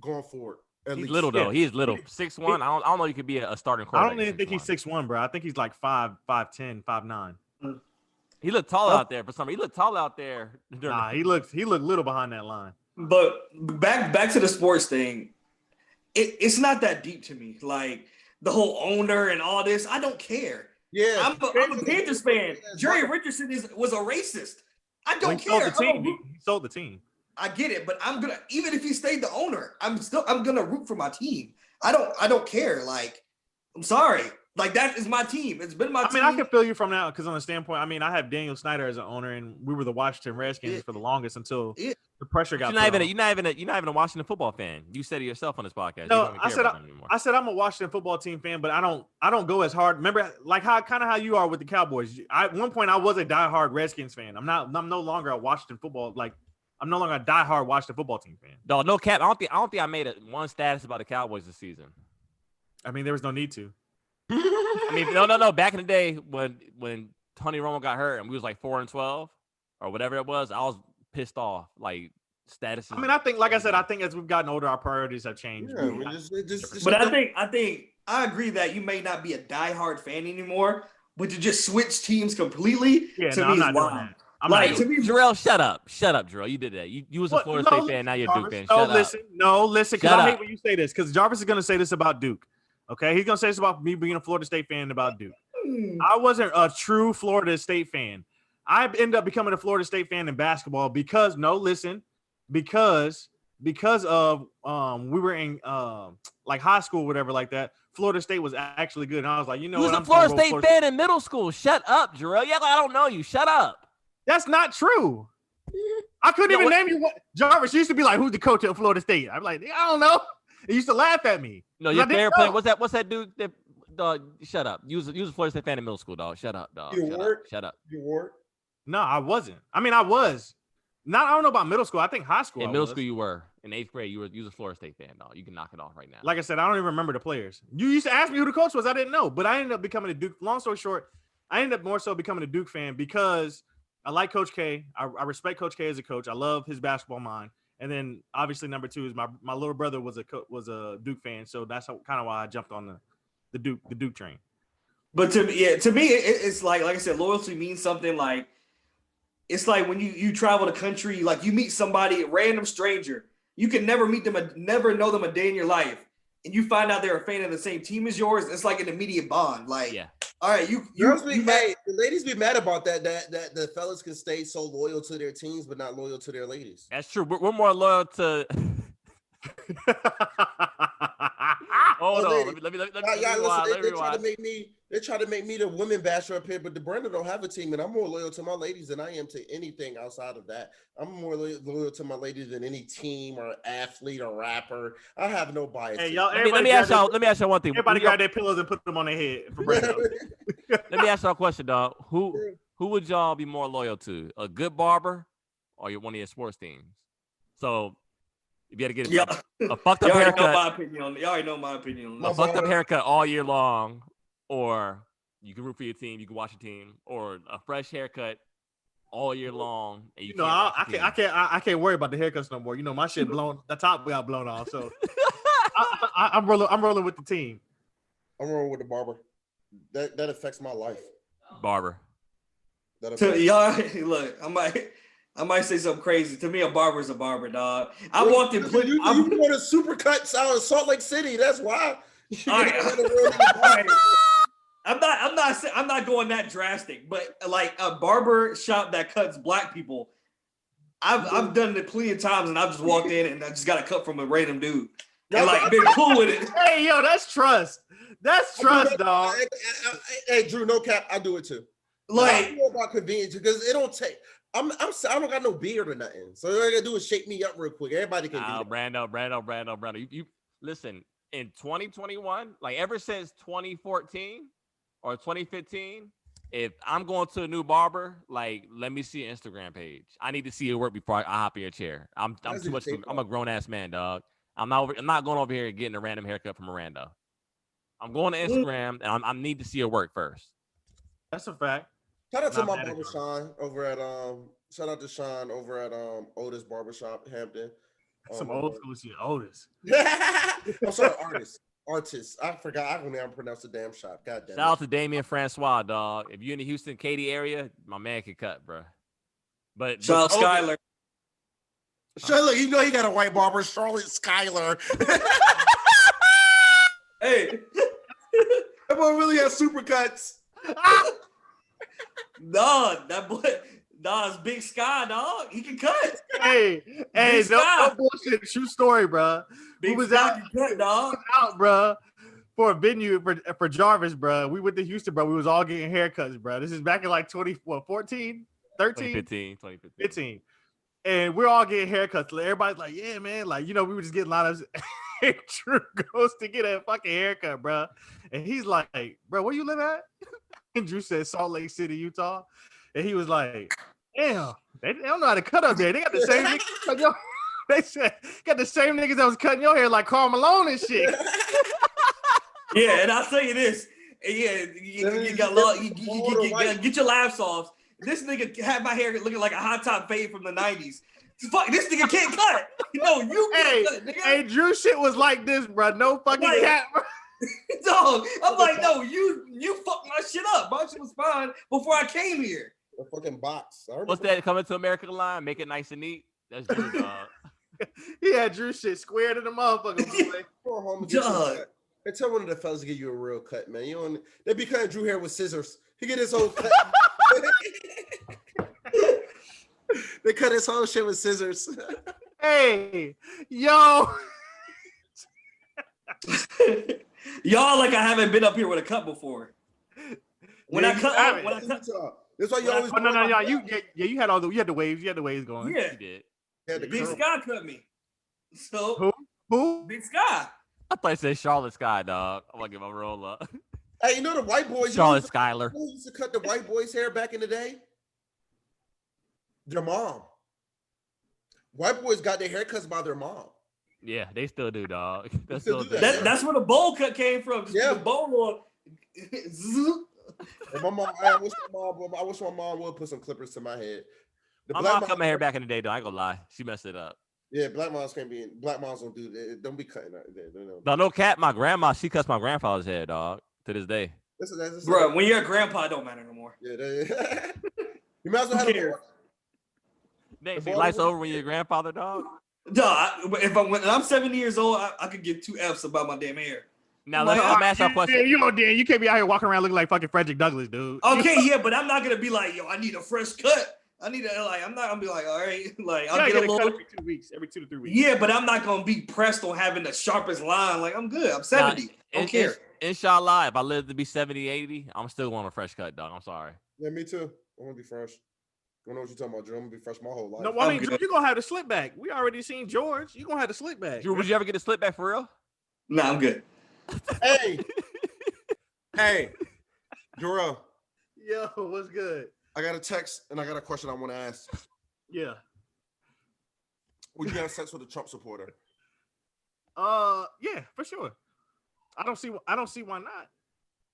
going forward. He's little though. He is little. 6'1". I don't know. You could be a starting quarterback. I don't even think he's 6'1", bro. I think he's like 5'10", 5'9". He looked tall out there for some reason. He looked tall out there. Nah, he looked little behind that line. But back to the sports thing. It's not that deep to me. Like the whole owner and all this, I don't care. Yeah, I'm a Panthers fan. Jerry Richardson was a racist. I don't care. He sold the team. I get it, but I'm gonna, even if he stayed the owner, I'm gonna root for my team. I don't care. Like, I'm sorry. Like, that is my team. It's been my team. I mean, I can feel you from now because on the standpoint, I mean, I have Daniel Snyder as an owner, and we were the Washington Redskins for the longest until the pressure got. You're not even a Washington football fan. You said it yourself on this podcast. No, I said I'm a Washington football team fan, but I don't go as hard. Remember, like how you are with the Cowboys. At one point, I was a diehard Redskins fan. I'm no longer a Washington football. Like, I'm no longer a diehard Washington football team fan. No cap. I don't think I made one status about the Cowboys this season. I mean, there was no need to. I mean, no. Back in the day when Tony Romo got hurt and we was like 4-12 or whatever it was, I was pissed off. Like, status. I mean, I think, like I said, as we've gotten older, our priorities have changed. Yeah, but I think I agree that you may not be a diehard fan anymore, but to just switch teams completely to me is wild. To me, Jorel, shut up, Jorel. You did that. You was a Florida State fan, now you're a Duke fan. Listen, because I hate when you say this, because Jarvis is going to say this about Duke. Okay, he's going to say this about me being a Florida State fan about Duke. I wasn't a true Florida State fan. I ended up becoming a Florida State fan in basketball because of we were in like high school, whatever like that. Florida State was actually good, and I was like, you was a Florida State fan in middle school. Shut up, Jorel. Yeah, I don't know you. Shut up. That's not true. I couldn't even name you. What Jarvis used to be like, who's the coach at Florida State? I'm like, I don't know. He used to laugh at me. No, your favorite player. What's that dude? Dog, shut up. You was a Florida State fan in middle school, dog. Shut up, dog. Shut up. You were? No, I wasn't. I mean, I was. I don't know about middle school. I think high school. In middle school, you were. In 8th grade, you were a Florida State fan, dog. You can knock it off right now. Like I said, I don't even remember the players. You used to ask me who the coach was. I didn't know, but I ended up becoming a Duke. Long story short, I ended up more so becoming a Duke fan because I like Coach K. I respect Coach K as a coach. I love his basketball mind. And then obviously number 2 is my little brother was a Duke fan, so that's kind of why I jumped on the Duke train. But to me, it's like I said, loyalty means something. Like it's like when you travel the country, like you meet somebody, a random stranger, you can never meet them, never know them a day in your life, and you find out they're a fan of the same team as yours. It's like an immediate bond. Like, yeah. All right, the ladies be mad about that the fellas can stay so loyal to their teams but not loyal to their ladies. That's true. We're more loyal to. Hold on. Let me they try to make me the women basher up here, but the Brando don't have a team, and I'm more loyal to my ladies than I am to anything outside of that. I'm more loyal to my ladies than any team or athlete or rapper. I have no bias. Hey, y'all, let me ask y'all one thing. Everybody grab their pillows and put them on their head for Brando. Let me ask y'all a question, dog. Who would y'all be more loyal to? A good barber or one of your sports teams? So if you had to get a fucked up haircut. Y'all already know my opinion. A fucked up haircut all year long, or you can root for your team, you can watch your team, or a fresh haircut all year long. And I can't worry about the haircuts no more. You know, my shit blown. The top got blown off. So I'm rolling with the team. I'm rolling with the barber. That affects my life. Barber. Y'all look, I might say something crazy. To me, a barber is a barber, dog. I walked in. You go to Supercuts out in Salt Lake City. That's why. All right. I'm not going that drastic, but like a barber shop that cuts black people, I've done it plenty of times, and I've just walked in and I just got a cut from a random dude and like been cool with it. Hey, yo, that's trust. That's trust, dog. Hey, Drew, no cap. I do it too. Like, I don't know about convenience because it don't take. I don't got no beard or nothing, so all I gotta do is shake me up real quick. Everybody can do that. Brando. You listen. In 2021, like ever since 2014 or 2015, if I'm going to a new barber, like let me see your Instagram page. I need to see your work before I hop in your chair. I'm too much. I'm a grown ass man, dog. I'm not going over here and getting a random haircut from Miranda. I'm going to Instagram and I need to see your work first. That's a fact. Shout out to my barber Sean over at Otis Barbershop, Hampton. Some old school shit, Otis. I'm sorry, artist. I forgot. I don't even pronounce the damn shop. God damn. Shout out to Damian Francois, dog. If you're in the Houston, Katy area, my man can cut, bro. But Charlotte Skyler. Charlotte, you know he got a white barber, Charlotte Skyler. Hey, that boy really has Supercuts. Dog, that boy. It's Big Sky, dog. He can cut. Hey, no bullshit. True story, bro. Big Sky can cut, dog. Out, bro, for a venue for Jarvis, bro. We went to Houston, bro. We was all getting haircuts, bro. This is back in like 2014, 13? 15. And we're all getting haircuts. Everybody's like, yeah, man. Like, you know, we were just getting lineups. And Drew goes to get a fucking haircut, bro. And he's like, bro, where you live at? And Drew said Salt Lake City, Utah. And he was like, damn, they don't know how to cut up there. They got the same niggas. They said, got the same niggas that was cutting your hair like Karl Malone and shit. Yeah, and I'll tell you this. Yeah, you get your laughs off. This nigga had my hair looking like a hot top fade from the 90s. Fuck, this nigga can't cut. No, you can't cut, nigga. Hey, Drew shit was like this, bro. No fucking cat, bro. Dog, I'm like, no, you fucked my shit up. My shit was fine before I came here. A fucking box. What's that coming to America line? Make it nice and neat. That's Drew, dog. He had Drew shit squared in the motherfucker. Hey, tell one of the fellas to give you a real cut, man. They be cutting Drew hair with scissors. He get his whole cut. They cut his whole shit with scissors. Hey, yo. Y'all like I haven't been up here with a cut before. When I cut, that's why you always. No. You had all the waves. You had the waves going. Yeah, you did. Big Sky cut me. So who? Big Sky. I thought you said Charlotte Sky, dog. I'm gonna give my roll up. Hey, you know the white boys. Charlotte Skyler. Who used to cut the white boys' hair back in the day? Your mom. White boys got their haircuts by their mom. Yeah, they still do, dog. That's still still do that. That's where the bowl cut came from. Just Yeah. the bowl on. And my mom, I wish my mom would put some clippers to my head. My mom cut my hair back in the day, though. I ain't gonna lie. She messed it up. Yeah, black moms can't be. Black moms don't do that. Don't be cutting out there. No cap. My grandma, she cuts my grandfather's hair, dog. To this day. Bro, when you're a grandpa, it don't matter no more. Yeah, you might as well have a See, life's over when you're a grandfather, dog. Dog, when I'm 70 years old, I could give 2 F's about my damn hair. Now let's ask our question. You can't be out here walking around looking like fucking Frederick Douglass, dude. Okay, yeah, but I'm not gonna be like, yo, I need a fresh cut. I need to I'm not gonna be like, all right, like I'll get a little every 2 weeks, every 2 to 3 weeks. Yeah, but I'm not gonna be pressed on having the sharpest line. Like I'm good. I'm 70. Don't care. Inshallah, if I live to be 70, 80, I'm still going a fresh cut, dog. I'm sorry. Yeah, me too. I want to be fresh. I know what you're talking about, Drew. I'm gonna be fresh my whole life. No, I mean, Drew, you're gonna have the slick back. We already seen George. You're gonna have the slick back. Drew, would you ever get a slick back for real? Nah, I'm good. Hey, Jorel. Yo, what's good? I got a text and I got a question I want to ask. Yeah. Would you have sex with a Trump supporter? Yeah, for sure. I don't see why not.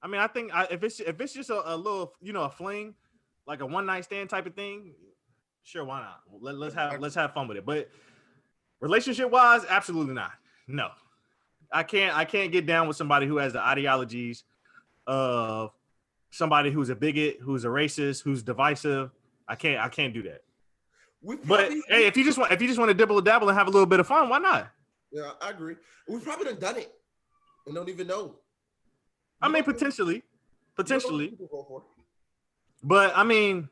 I mean, I think if it's just a little, a fling, like a one night stand type of thing, sure, why not? Let's have fun with it. But relationship wise, absolutely not. No, I can't get down with somebody who has the ideologies of somebody who's a bigot, who's a racist, who's divisive. I can't do that. But hey, if you just want to dibble and dabble and have a little bit of fun, why not? Yeah, I agree. We've probably done it and don't even know. I mean, potentially. But I mean,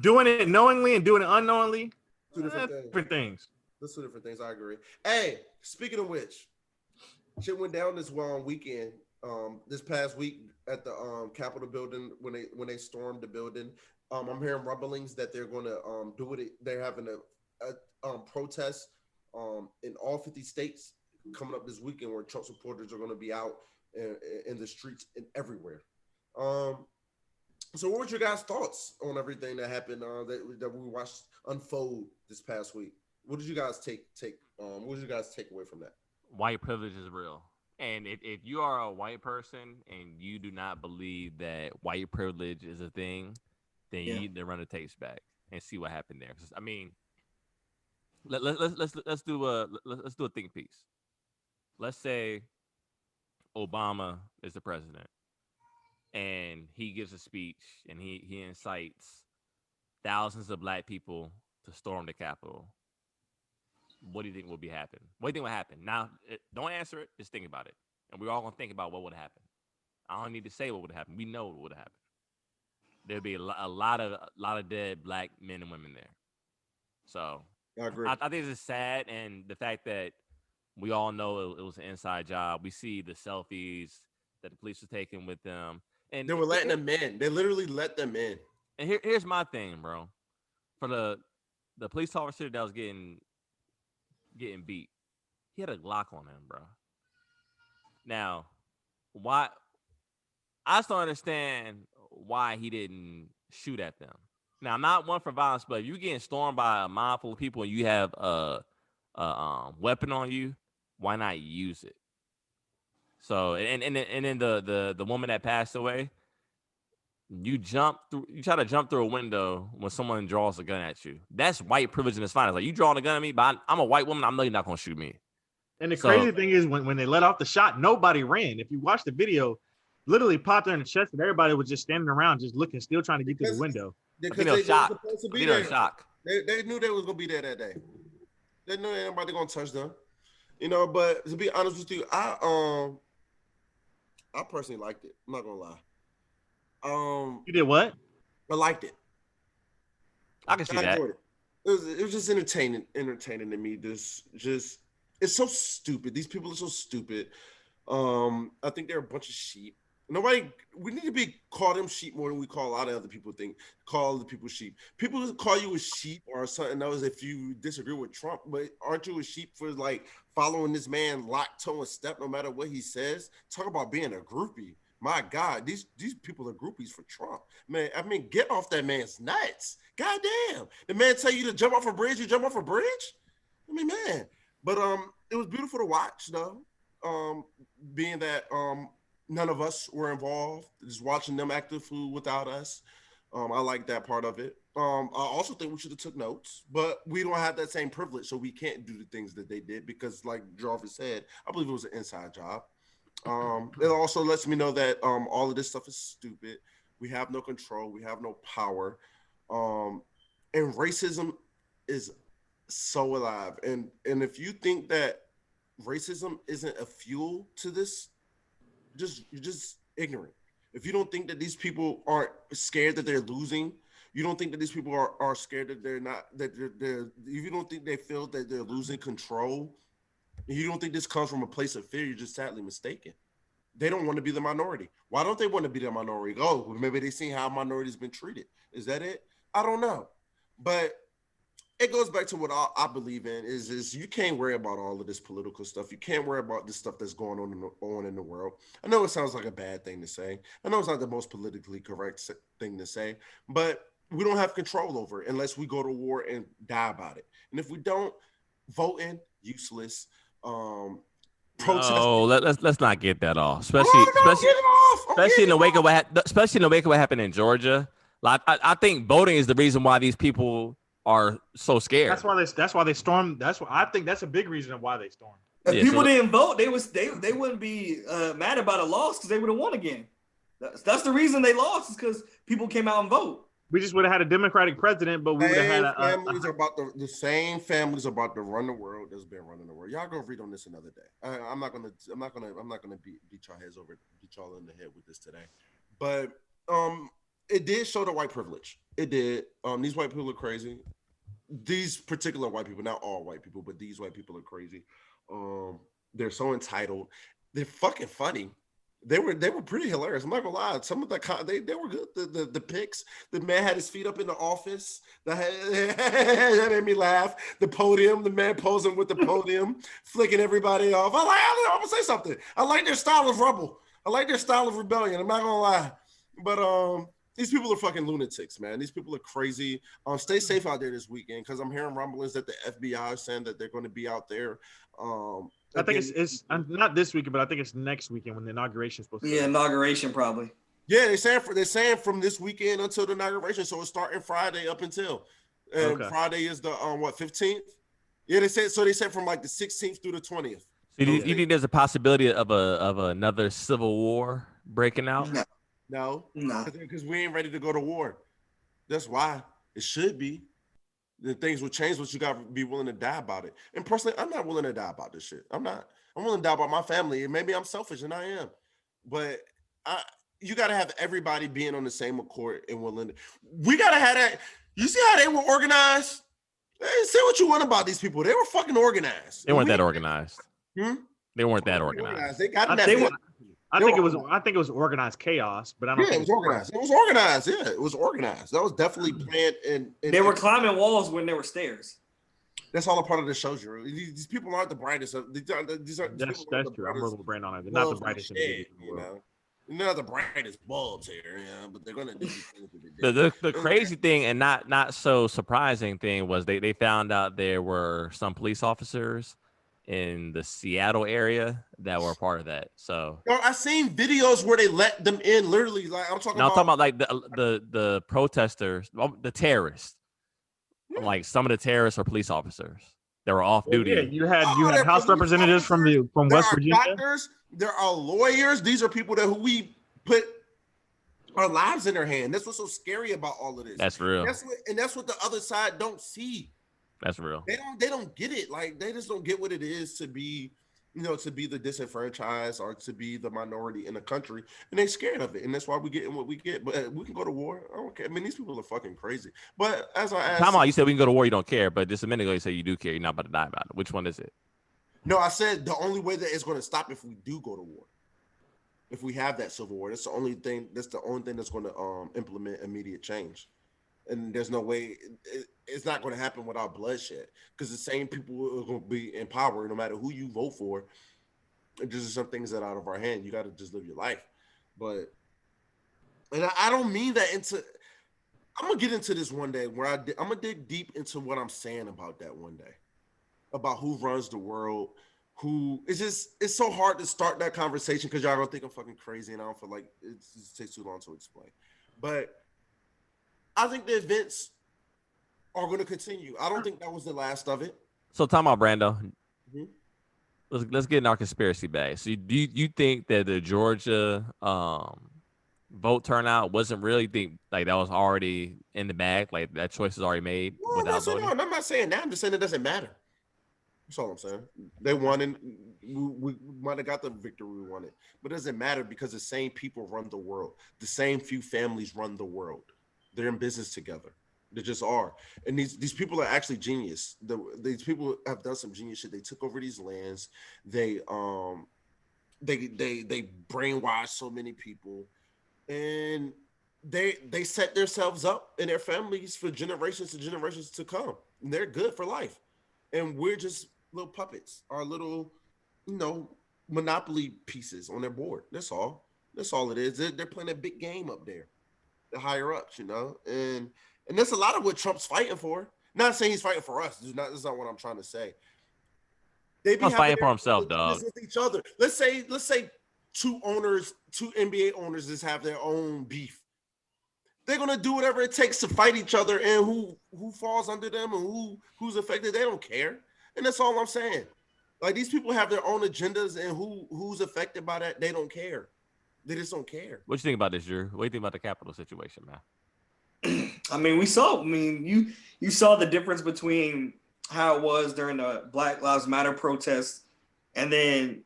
doing it knowingly and doing it unknowingly, two different things. That's 2 different things. I agree. Hey, speaking of which, shit went down this wild weekend. This past week at the Capitol building when they stormed the building. I'm hearing rumblings that they're going to do it. They're having a protest in all 50 states coming up this weekend where Trump supporters are going to be out in the streets and everywhere. So what were your guys' thoughts on everything that happened that we watched unfold this past week? What did you guys take away from that? White privilege is real. And if you are a white person and you do not believe that white privilege is a thing, then you need to run the tapes back and see what happened there. I mean, let's do a think piece. Let's say Obama is the president and he gives a speech and he incites thousands of black people to storm the Capitol. What do you think will be happen? What do you think will happen? Now, don't answer it. Just think about it. And we're all going to think about what would happen. I don't need to say what would happen. We know what would happen. There'd be a lot of dead black men and women there. So I agree. I think it's sad, and the fact that we all know it was an inside job. We see the selfies that the police were taking with them, and they were letting them in. They literally let them in. And here's my thing, bro. For the police officer that was getting beat, he had a Glock on him, bro. Now, why? I still understand why he didn't shoot at them. Now, I'm not one for violence, but if you're getting stormed by a mob full of people and you have a weapon on you, why not use it? So, and then the woman that passed away, you try to jump through a window when someone draws a gun at you. That's white privilege in its finest. Like, you drawing a gun at me, but I'm a white woman. I know you're not gonna shoot me. And the crazy thing is when they let off the shot, nobody ran. If you watch the video, literally popped her in the chest, and everybody was just standing around, just looking, still trying to get through the window. Because they were shocked. They knew they was gonna be there that day. They knew anybody gonna touch them. But to be honest with you, I personally liked it. I'm not gonna lie. You did what? I liked it. I can see that. Enjoyed it. It was just entertaining to me. Just it's so stupid. These people are so stupid. I think they're a bunch of sheep. We need to call them sheep more than we call a lot of other people call other people sheep. People call you a sheep or something else if you disagree with Trump, but aren't you a sheep for like following this man lock, toe, and step no matter what he says? Talk about being a groupie. My God, these people are groupies for Trump. Man, I mean, get off that man's nuts. God damn. The man tell you to jump off a bridge, you jump off a bridge? I mean, man. But it was beautiful to watch, though. Being that none of us were involved, just watching them act the fool without us. I like that part of it. I also think we should have took notes, but we don't have that same privilege, so we can't do the things that they did because, like Jarvis said, I believe it was an inside job. It also lets me know that all of this stuff is stupid. We have no control. We have no power. And racism is so alive. And if you think that racism isn't a fuel to this, you're just ignorant. If you don't think that these people aren't scared that they're losing, you don't think that these people are scared that they're not, that they're if you don't think they feel that they're losing control, you don't think this comes from a place of fear, you're just sadly mistaken. They don't want to be the minority. Why don't they want to be the minority? Oh, maybe they see how minorities been treated. Is that it? I don't know. But it goes back to what I believe in is you can't worry about all of this political stuff. You can't worry about this stuff that's going on in the world. I know it sounds like a bad thing to say. I know it's not the most politically correct thing to say, but we don't have control over it unless we go to war and die about it. And if we don't, voting, useless. No, let's not get that off. Especially in the wake of what happened in Georgia. Like I think voting is the reason why these people are so scared. That's why they stormed. I think that's a big reason of why they stormed. If people didn't vote, they wouldn't be mad about a loss because they would have won again. That's the reason they lost is because people came out and vote. We just would have had a Democratic president, but we would have had the same families about to run the world that's been running the world. Y'all go read on this another day. I'm not gonna beat y'all heads over, beat y'all in the head with this today. But it did show the white privilege. It did. These white people are crazy. These particular white people, not all white people, but these white people are crazy. They're so entitled. They're fucking funny. They were pretty hilarious. I'm not gonna lie. Some of the they were good. The pics. The man had his feet up in the office. That made me laugh. The podium. The man posing with the podium, flicking everybody off. I'm gonna say something. I like their style of rebel. I like their style of rebellion. I'm not gonna lie. But these people are fucking lunatics, man. These people are crazy. Stay safe out there this weekend because I'm hearing rumblings that the FBI is saying that they're going to be out there. I think it's not this weekend, but I think it's next weekend when the inauguration is supposed to be. Yeah, inauguration probably. Yeah, they're saying from this weekend until the inauguration, so it's starting Friday up until. Friday is the 15th. Yeah, they said from like the 16th through the 20th. So you think there's a possibility of another civil war breaking out? No, because we ain't ready to go to war. That's why it should be. The things will change, but you got to be willing to die about it. And personally, I'm not willing to die about this shit. I'm not. I'm willing to die about my family. And maybe I'm selfish, and I am. But you got to have everybody being on the same accord and willing. We got to have that. You see how they were organized? Hey, say what you want about these people. They were fucking organized. They weren't that organized. They weren't that organized. They got I think it was organized chaos, but I don't think it was organized. It was organized. Yeah, it was organized. That was definitely planned. And they were climbing walls when there were stairs. That's all a part of the show, Jorel. These people aren't the brightest. That's true. I'm a little brain on it. They're not the brightest in the world. They're not the brightest bulbs here, but they're gonna do the crazy thing and not so surprising thing was they found out there were some police officers in the Seattle area that were a part of that. So I seen videos where they let them in, literally. Like I'm talking about like the protesters, the terrorists. Yeah. Like some of the terrorists are police officers. They were off duty. Yeah, you had House representatives from West Virginia. Doctors, there are lawyers. These are people who we put our lives in their hand. That's what's so scary about all of this. That's real. That's what the other side don't see. That's real. They don't get it. Like they just don't get what it is to be, to be the disenfranchised or to be the minority in the country, and they're scared of it, and that's why we getting what we get. But we can go to war. I don't care. I mean, these people are fucking crazy. But as I asked, time out, you said we can go to war. You don't care, but just a minute ago you said you do care. You're not about to die about it. Which one is it? No, I said the only way that it's going to stop if we do go to war. If we have that civil war, that's the only thing. That's the only thing that's going to implement immediate change. And there's no way it's not going to happen without bloodshed because the same people are going to be in power no matter who you vote for. There's just some things that are out of our hand. You got to just live your life. But and I don't mean that into. I'm gonna get into this one day where I'm gonna dig deep into what I'm saying about that one day, about who runs the world, who it's so hard to start that conversation because y'all gonna think I'm fucking crazy and I don't feel like it takes too long to explain. But I think the events are going to continue. I don't think that was the last of it. So talking about Brando, Mm-hmm. let's get in our conspiracy bag. So do you think that the Georgia vote turnout wasn't really like that was already in the bag, like that choice is already made without voting? I'm not saying that. I'm just saying it doesn't matter. That's all I'm saying. They won and we might have got the victory we wanted, but it doesn't matter because the same people run the world. The same few families run the world. They're in business together. They just are. And these people are actually genius. These people have done some genius shit. They took over these lands. They brainwashed so many people, and they set themselves up and their families for generations and generations to come. And they're good for life. And we're just little puppets, our little, monopoly pieces on their board. That's all. That's all it is. They're playing a big game up there, the higher ups, and that's a lot of what Trump's fighting for. Not saying he's fighting for us. That's not what I'm trying to say. They be fighting for himself, dog. With each other. Let's say two NBA owners just have their own beef. They're gonna do whatever it takes to fight each other, and who falls under them and who's affected, they don't care. And that's all I'm saying. Like, these people have their own agendas, and who's affected by that, they don't care. They just don't care. What you think about this, Drew? What do you think about the Capitol situation, man? I mean, you saw the difference between how it was during the Black Lives Matter protests, and then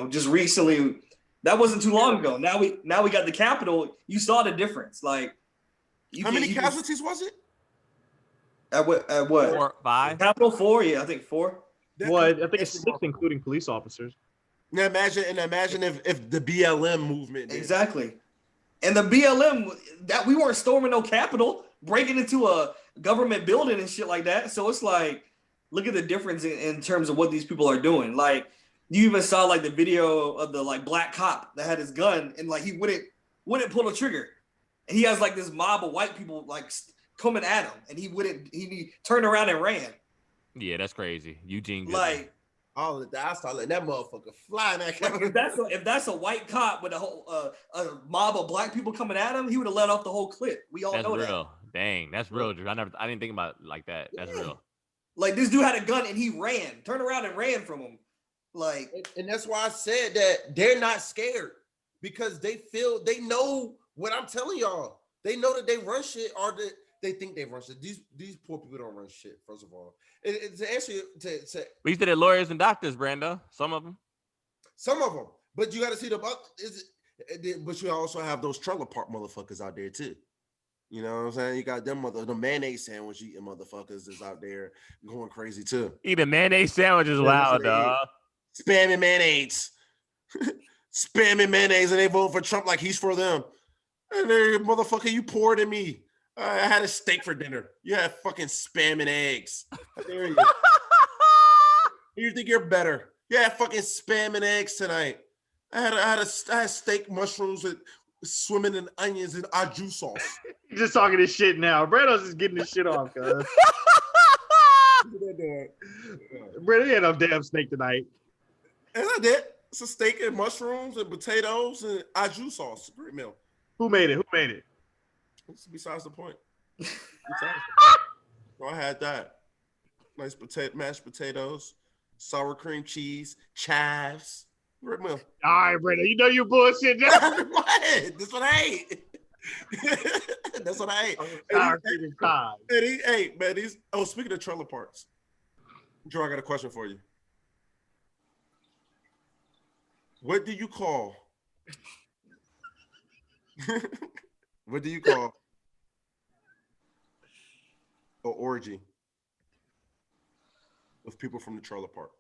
just recently. That wasn't too long ago. Now we got the Capitol. You saw the difference. Like, how many casualties was it? At what? 4, 5. Capitol 4. Yeah, I think 4. Well, I think it's 6, including police officers. Now imagine if the BLM movement did. Exactly. And the BLM, that we weren't storming no Capitol, breaking into a government building and shit like that. So it's like, look at the difference in terms of what these people are doing. Like, you even saw like the video of the like black cop that had his gun and like he wouldn't pull the trigger, and he has like this mob of white people like coming at him, and he turned around and ran. Yeah, that's crazy. Eugene Goodman. Like, I started letting that motherfucker fly. Like, if that's a white cop with a whole a mob of black people coming at him, he would have let off the whole clip. We all know real. that. Dang, that's real, Drew. I didn't think about it like that. That's real. Like, this dude had a gun and he turned around and ran from him. Like, and that's why I said that they're not scared, because they know what I'm telling y'all. They know that they run shit, or that they think they run shit. These poor people don't run shit. First of all, to answer to we used to have lawyers and doctors, Brando. Some of them, but you got to see but you also have those trailer park motherfuckers out there too. You know what I'm saying? You got them the mayonnaise sandwich eating motherfuckers is out there going crazy too. Eating mayonnaise sandwiches, wild, dog. Spamming mayonnaise, and they vote for Trump like he's for them. And they, motherfucker, you poured in me. I had a steak for dinner. You had fucking spamming eggs. How dare you? You think you're better? Yeah, fucking spamming eggs tonight. I had steak, mushrooms, and swimming in onions and au jus sauce. You're just talking this shit now. Brando's just getting this shit off, cuz. Brando, you had no damn steak tonight. And I did. It's a steak and mushrooms and potatoes and au jus sauce. Great meal. Who made it? It's besides the point. So I had that. Nice mashed potatoes, sour cream cheese, chives. Great meal. All right, Brando, you know you bullshit now. What? That's what I ate. That's what I ate. Speaking of trailer parks, Joe, I got a question for you. What do you call? What do you call an orgy of people from the trailer park?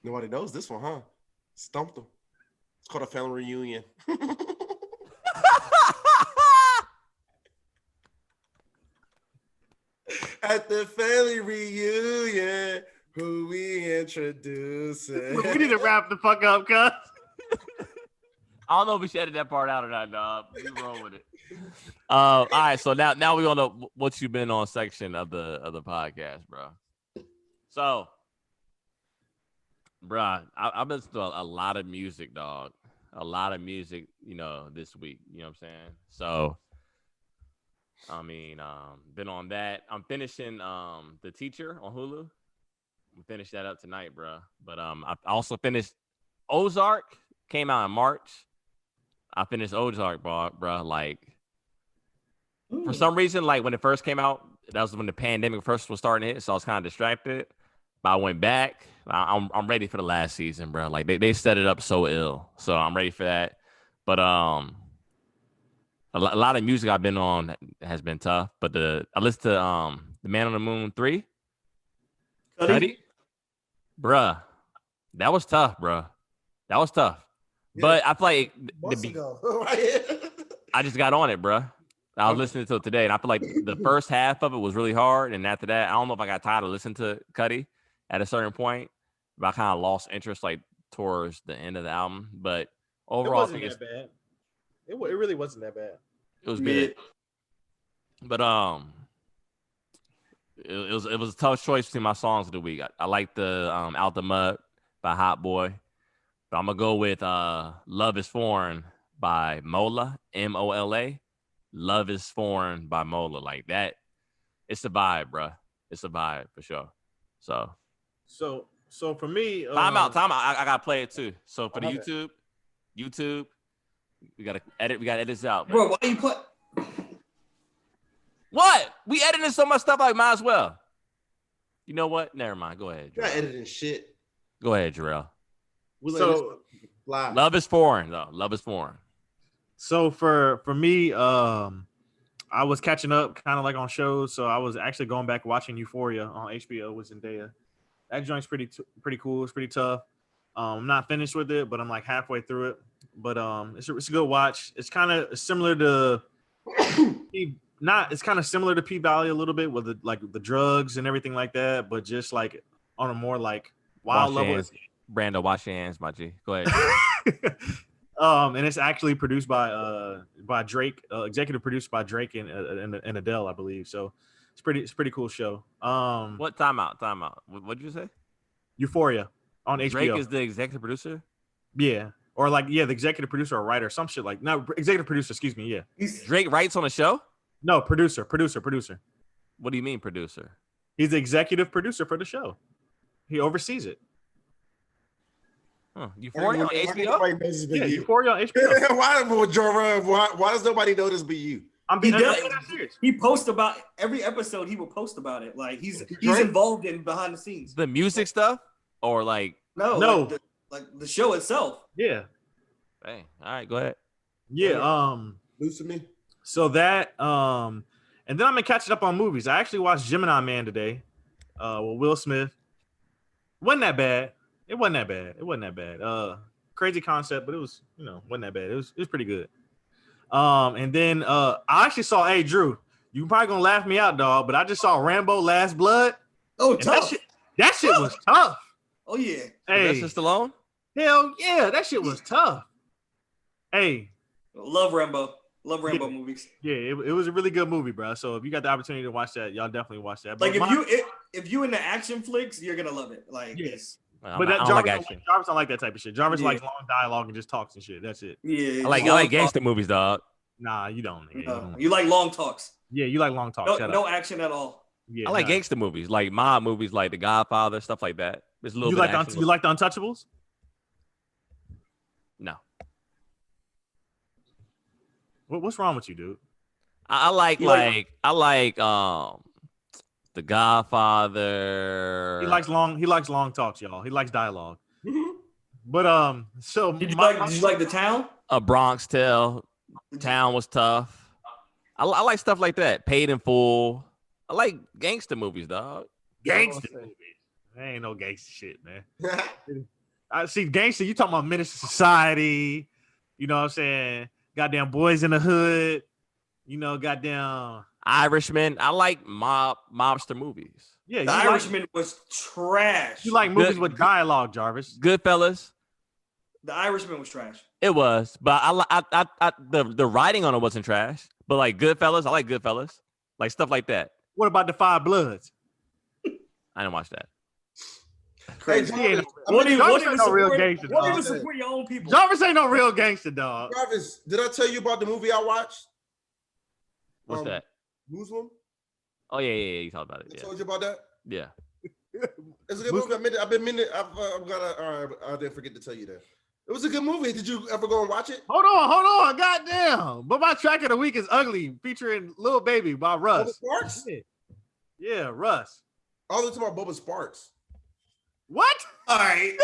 Nobody knows this one, huh? Stumped them. It's called a family reunion. At the family reunion, Who we introducing? We need to wrap the fuck up, cuz. I don't know if we should edit that part out or not, dog. We roll with it. All right, so now we're on the what you been on section of the podcast, bro. So, bro, I've been to a lot of music, dog. A lot of music, this week. You know what I'm saying? So, I mean, been on that. I'm finishing The Teacher on Hulu. We finish that up tonight, bro. But I also finished Ozark. Came out in March. I finished Ozark, bro. Like, for some reason, like when it first came out, that was when the pandemic first was starting to hit, so I was kind of distracted. But I went back. I'm ready for the last season, bro. Like they set it up so ill, so I'm ready for that. But a lot of music I've been on has been tough. But I listened to The Man on the Moon 3. Cuddy? Bruh, that was tough, bruh. That was tough. Yeah. But I feel like I just got on it, bruh. I was listening to it today, and I feel like the first half of it was really hard, and after that, I don't know if I got tired of listening to Cuddy at a certain point, but I kind of lost interest like towards the end of the album. But overall, it wasn't that bad. It really wasn't that bad. It was good. But it was a tough choice between my songs of the week. I like the Out the Mud by Hot Boy, but I'm gonna go with Love Is Foreign by Mola, Mola. Love Is Foreign by Mola. Like that, it's a vibe, bro. It's a vibe for sure. So for me, time out. I gotta play it too. So for the YouTube, we gotta edit this out, bro. Why you put? What? We editing so much stuff, like might as well. You know what? Never mind. Go ahead. You're not editing shit. Go ahead, Jorel. So Love Is Foreign, though. Love Is Foreign. So for me, I was catching up kind of like on shows. So I was actually going back watching Euphoria on HBO with Zendaya. That joint's pretty cool. It's pretty tough. I'm not finished with it, but I'm like halfway through it. But it's a good watch. It's kind of similar to it's kind of similar to P-Valley a little bit with the drugs and everything like that, but just like on a more like wild level. Brando, wash your hands, my G. Go ahead. And it's actually produced by Drake, executive produced by Drake and Adele, I believe. So it's pretty cool show. What time out? What did you say? Euphoria on HBO. Drake is the executive producer? Yeah. Or the executive producer or writer, some shit like no executive producer, excuse me. Yeah. Drake writes on the show? No, producer. What do you mean producer? He's the executive producer for the show. He oversees it. Huh. Euphoria on HBO? Yeah, Euphoria on HBO. Why does nobody know this but you? I'm being serious. He posts about every episode. He will post about it. Like he's involved in behind the scenes. The music stuff, or like no, like the show itself. Yeah. Hey, all right, go ahead. Yeah. Loosen me. So that and then I'm gonna catch it up on movies. I actually watched Gemini Man today. With Will Smith. Wasn't that bad. It wasn't that bad. Crazy concept, but it was, wasn't that bad. It was pretty good. And then I actually saw, hey Drew, you probably gonna laugh me out, dog, but I just saw Rambo Last Blood. Oh, tough. That shit was tough. Oh yeah. Hey, Sylvester Stallone? Hell yeah, that shit was tough. Hey. Love Rambo movies. Yeah, it was a really good movie, bro. So if you got the opportunity to watch that, y'all definitely watch that. Like if you into action flicks, you're gonna love it. Like yes. But Jarvis don't like that type of shit. Jarvis likes long dialogue and just talks and shit. That's it. Yeah. I like gangster movies, dog. Nah, you don't. You like long talks. Yeah, you like long talks. No action at all. Yeah, I like gangster movies, like mob movies, like The Godfather, stuff like that. There's a little. You like the Untouchables? No. What's wrong with you, dude? I like The Godfather. He likes long talks, y'all. He likes dialogue. But so did you like The Town? A Bronx Tale. Town was tough. I like stuff like that. Paid in Full. I like gangster movies, dog. Gangster movies. There ain't no gangster shit, man. I see gangster. You talking about Menace to Society? You know what I'm saying? Goddamn Boys in the Hood. Goddamn Irishman. I like mobster movies. Yeah, The Irishman was trash. You like movies with dialogue, Jarvis? Goodfellas. The Irishman was trash. It was, but the writing on it wasn't trash. But like Goodfellas, I like Goodfellas, like stuff like that. What about the Five Bloods? I didn't watch that. Crazy. Hey, Jarvis, What even real support gangster, dog. your own people? Jarvis ain't no real gangster, dog. Jarvis, did I tell you about the movie I watched? What's that? Muslim. Oh yeah. You talked about it. I Yeah. told you about that. Yeah. It's a good movie. I've been meaning. I'm gonna. All right, I didn't forget to tell you that. It was a good movie. Did you ever go and watch it? Hold on. Goddamn. But my track of the week is Ugly, featuring Lil Baby by Russ. Bubba Sparks? Yeah, Russ. I was talking about Bubba Sparks. What? All right.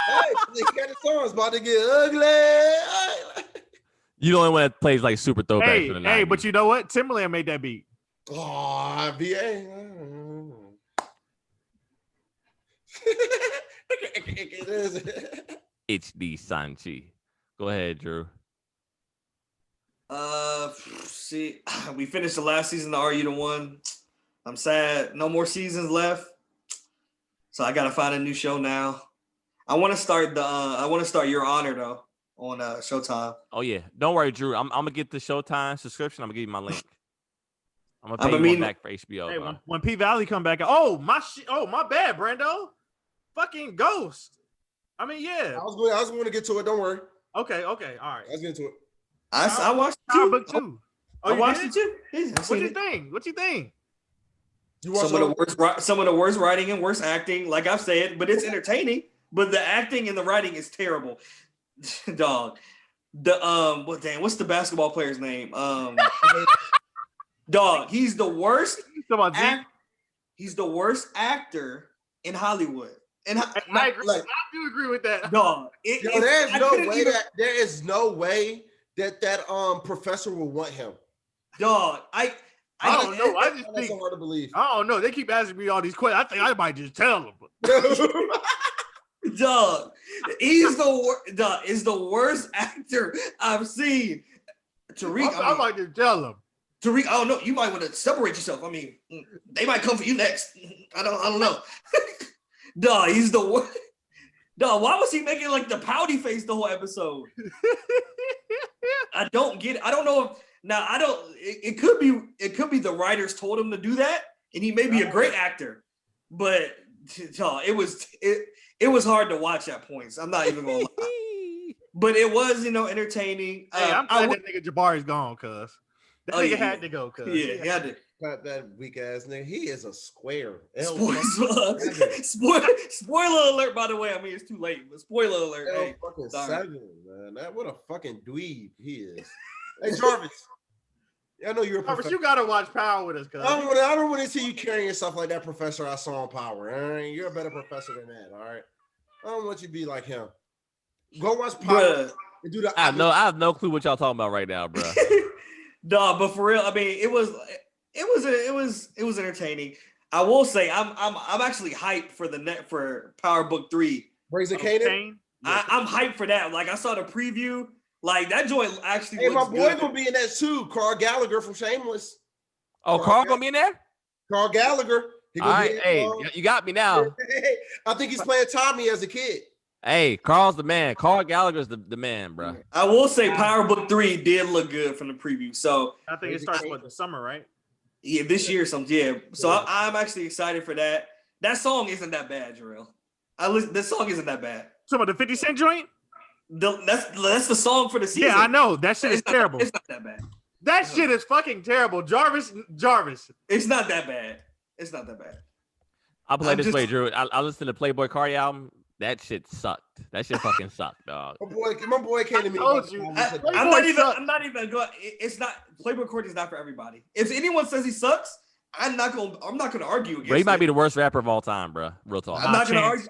Hey, he got the songs about to get ugly. You the only one that plays like super throwback. Hey, but you know what? Timberland made that beat. Oh, VA. HD Sanchi. Go ahead, Drew. See, we finished the last season of Are You the One? I'm sad. No more seasons left. So I gotta find a new show now. I want to start Your Honor though on Showtime. Oh yeah, don't worry, Drew. I'm gonna get the Showtime subscription. I'm gonna give you my link. I'm gonna pay you one back for HBO. Hey, when P Valley come back, oh my bad, Brando. Fucking Ghost. I mean, yeah. I was going to get to it. Don't worry. Okay, all right. I was getting to it. I watched it too. I watched it too. What you think? Some of the worst writing and worst acting, like I've said, but it's entertaining. But the acting and the writing is terrible. Dog. What's the basketball player's name? Dog, he's the worst. He's the worst actor in Hollywood. And I agree. I do agree with that. Dog. There is no way that professor will want him. Dog, I don't know. I just think so hard to believe. I don't know. They keep asking me all these questions. I think I might just tell them. Dog, is the worst actor I've seen. Tariq, I might just tell him. Tariq, I don't know. You might want to separate yourself. I mean, they might come for you next. I don't know. Dog, he's the worst. Dog, why was he making like the pouty face the whole episode? I don't get it. I don't know if now I don't. It could be the writers told him to do that, and he may be a great actor, but it was hard to watch at points. I'm not even gonna lie, but it was entertaining. Hey, I'm glad that nigga Jabari's gone, cuz that nigga had to go, cuz he had to. That weak ass nigga. He is a square. Spoiler alert, by the way. I mean, it's too late, but spoiler alert. Hey, fucking 7, man. What a fucking dweeb he is. Hey, Jarvis. I know you're a professor. Jarvis, you gotta watch Power with us, cuz. I don't want to see you carrying yourself like that professor I saw on Power. All right? You're a better professor than that. All right. I don't want you to be like him. Go watch Power and do the. I have no clue what y'all talking about right now, bro. Dog, but for real, I mean, it was entertaining. I will say I'm actually hyped for Power Book 3. Raise a Canaan. I'm hyped for that. Like I saw the preview. Like that joint actually. Hey, my boy good. gonna be in that too. Carl Gallagher from Shameless. Oh, Carl gonna be in there? Carl Gallagher. All right, hey, you got me now. I think he's playing Tommy as a kid. Hey, Carl's the man. Carl Gallagher's the man, bro. I will say Power Book 3 did look good from the preview. So I think it starts with the summer, right? Yeah, this year Yeah. So I'm actually excited for that. That song isn't that bad, Jorel. This song isn't that bad. Some of the 50 Cent joint? That's the song for the season. Yeah, I know. That shit is terrible. It's not that bad. That shit is fucking terrible. Jarvis. It's not that bad. It's not that bad. I'll play this way, Drew. I listened to the Playboy Cardi album. That shit sucked. That shit fucking sucked, dog. My boy came to me. I'm not even going. It's not Playboy Cardi is not for everybody. If anyone says he sucks, I'm not gonna argue against. But he might be the worst rapper of all time, bro. Real talk. I'm not gonna argue.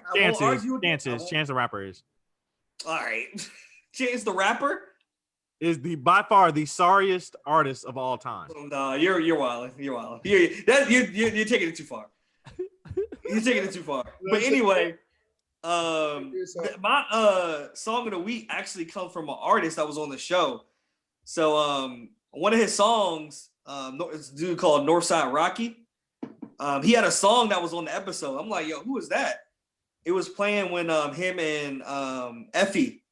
Chance the Rapper is. All right, Chance the Rapper is by far the sorriest artist of all time. No, you're wild. You're wild. You're taking it too far. You're taking it too far. But anyway. My song of the week actually comes from an artist that was on the show. So one of his songs, it's a dude called Northside Rocky. He had a song that was on the episode. I'm like, yo, who is that? It was playing when him and Effie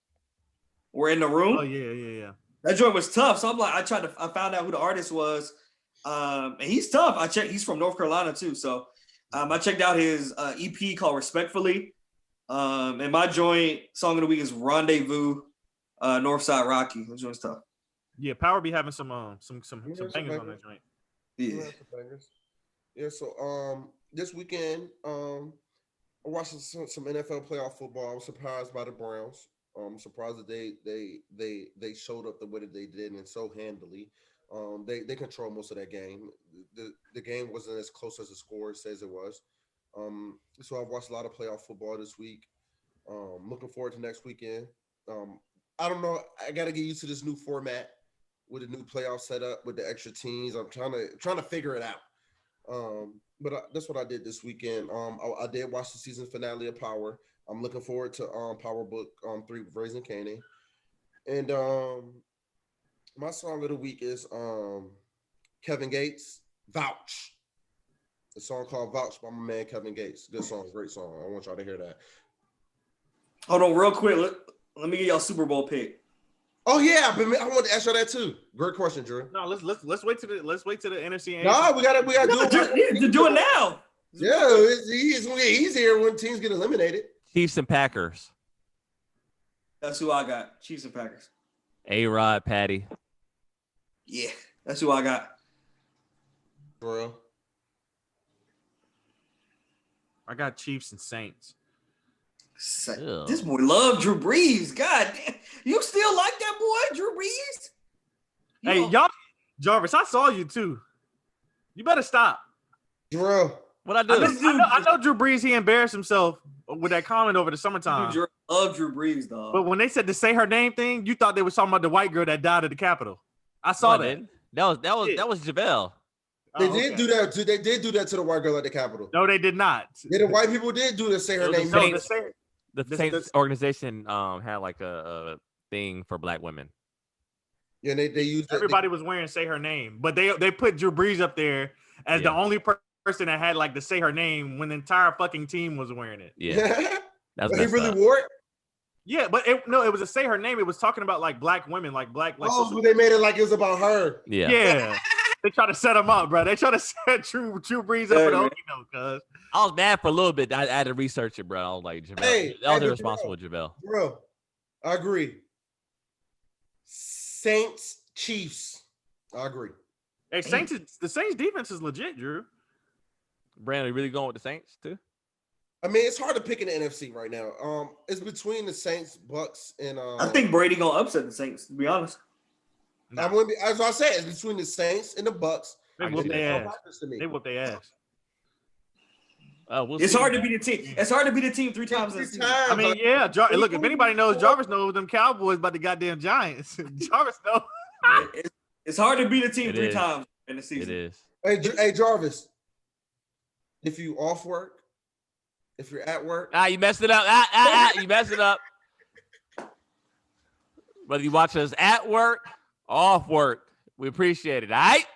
were in the room. Oh yeah. That joint was tough. So I'm like, I found out who the artist was. And he's tough. He's from North Carolina too. So I checked out his EP called Respectfully. And my joint song of the week is Rendezvous, Northside Rocky. That joint's tough. Yeah, Power be having some bangers on that joint. Yeah. Yeah, so this weekend, I watched some NFL playoff football. I was surprised by the Browns. I'm surprised that they showed up the way that they did and so handily. They control most of that game. The game wasn't as close as the score says it was. So I've watched a lot of playoff football this week. Looking forward to next weekend. I don't know. I got to get used to this new format with a new playoff setup with the extra teams. I'm trying to figure it out. But that's what I did this weekend. I did watch the season finale of Power. I'm looking forward to Power Book 3 with Raising Kanan. And my song of the week is Kevin Gates, Vouch. The song called Vouch by my man Kevin Gates. Good song, great song. I want y'all to hear that. Hold on, real quick. Let me get y'all Super Bowl pick. Oh yeah, but I want to ask you that too. Great question, Drew. No, let's wait to the NFC. No, we gotta do it now. Yeah, it's gonna get easier when teams get eliminated. Chiefs and Packers. That's who I got. Chiefs and Packers. A-Rod, Patty. Yeah, that's who I got. Jorel. I got Chiefs and Saints. Ew. This boy love Drew Brees. God damn. You still like that boy, Drew Brees? Hey, y'all, Jarvis, I saw you too. You better stop. Jorel. What I do? I know Drew Brees, he embarrassed himself with that comment over the summertime. Dude, love Drew Brees, dog. But when they said to say her name thing, you thought they were talking about the white girl that died at the Capitol. I saw that. That was JaVale. They did do that. They did do that to the white girl at the Capitol. No, they did not. Yeah, the white people did do that. Say her name. The Saints organization had like a thing for black women. Yeah, they used. Everybody was wearing "Say Her Name," but they put Drew Brees up there as the only person that had like to say her name when the entire fucking team was wearing it. Yeah, that's he really wore it. Yeah, but it was a "Say Her Name." It was talking about like black women, like black. Like but they made it like it was about her. Yeah. They try to set him up, bro. They try to set Drew Brees up for the Okie doke, cuz. I was mad for a little bit. I had to research it, bro. I was like, JaVale. That was irresponsible, JaVale. Bro, I agree. Saints, Chiefs. I agree. Hey, the Saints defense is legit, Drew. Brando, you really going with the Saints too? I mean, it's hard to pick in the NFC right now. It's between the Saints, Bucks, and I think Brady gonna upset the Saints, to be honest. I wouldn't be, as I said, it's between the Saints and the Bucks. They whoop their ass. They whoop their ass. It's hard to beat the team. It's hard to beat the team 3 times this season. I mean, yeah. Look, if anybody knows, Jarvis knows them Cowboys about the goddamn Giants. Jarvis knows. It's hard to beat a team 3 times in the season. It is. Hey, Jarvis. If you off work, if you're at work, you messed it up. You messed it up. Whether you watch us at work, off work, we appreciate it. All right.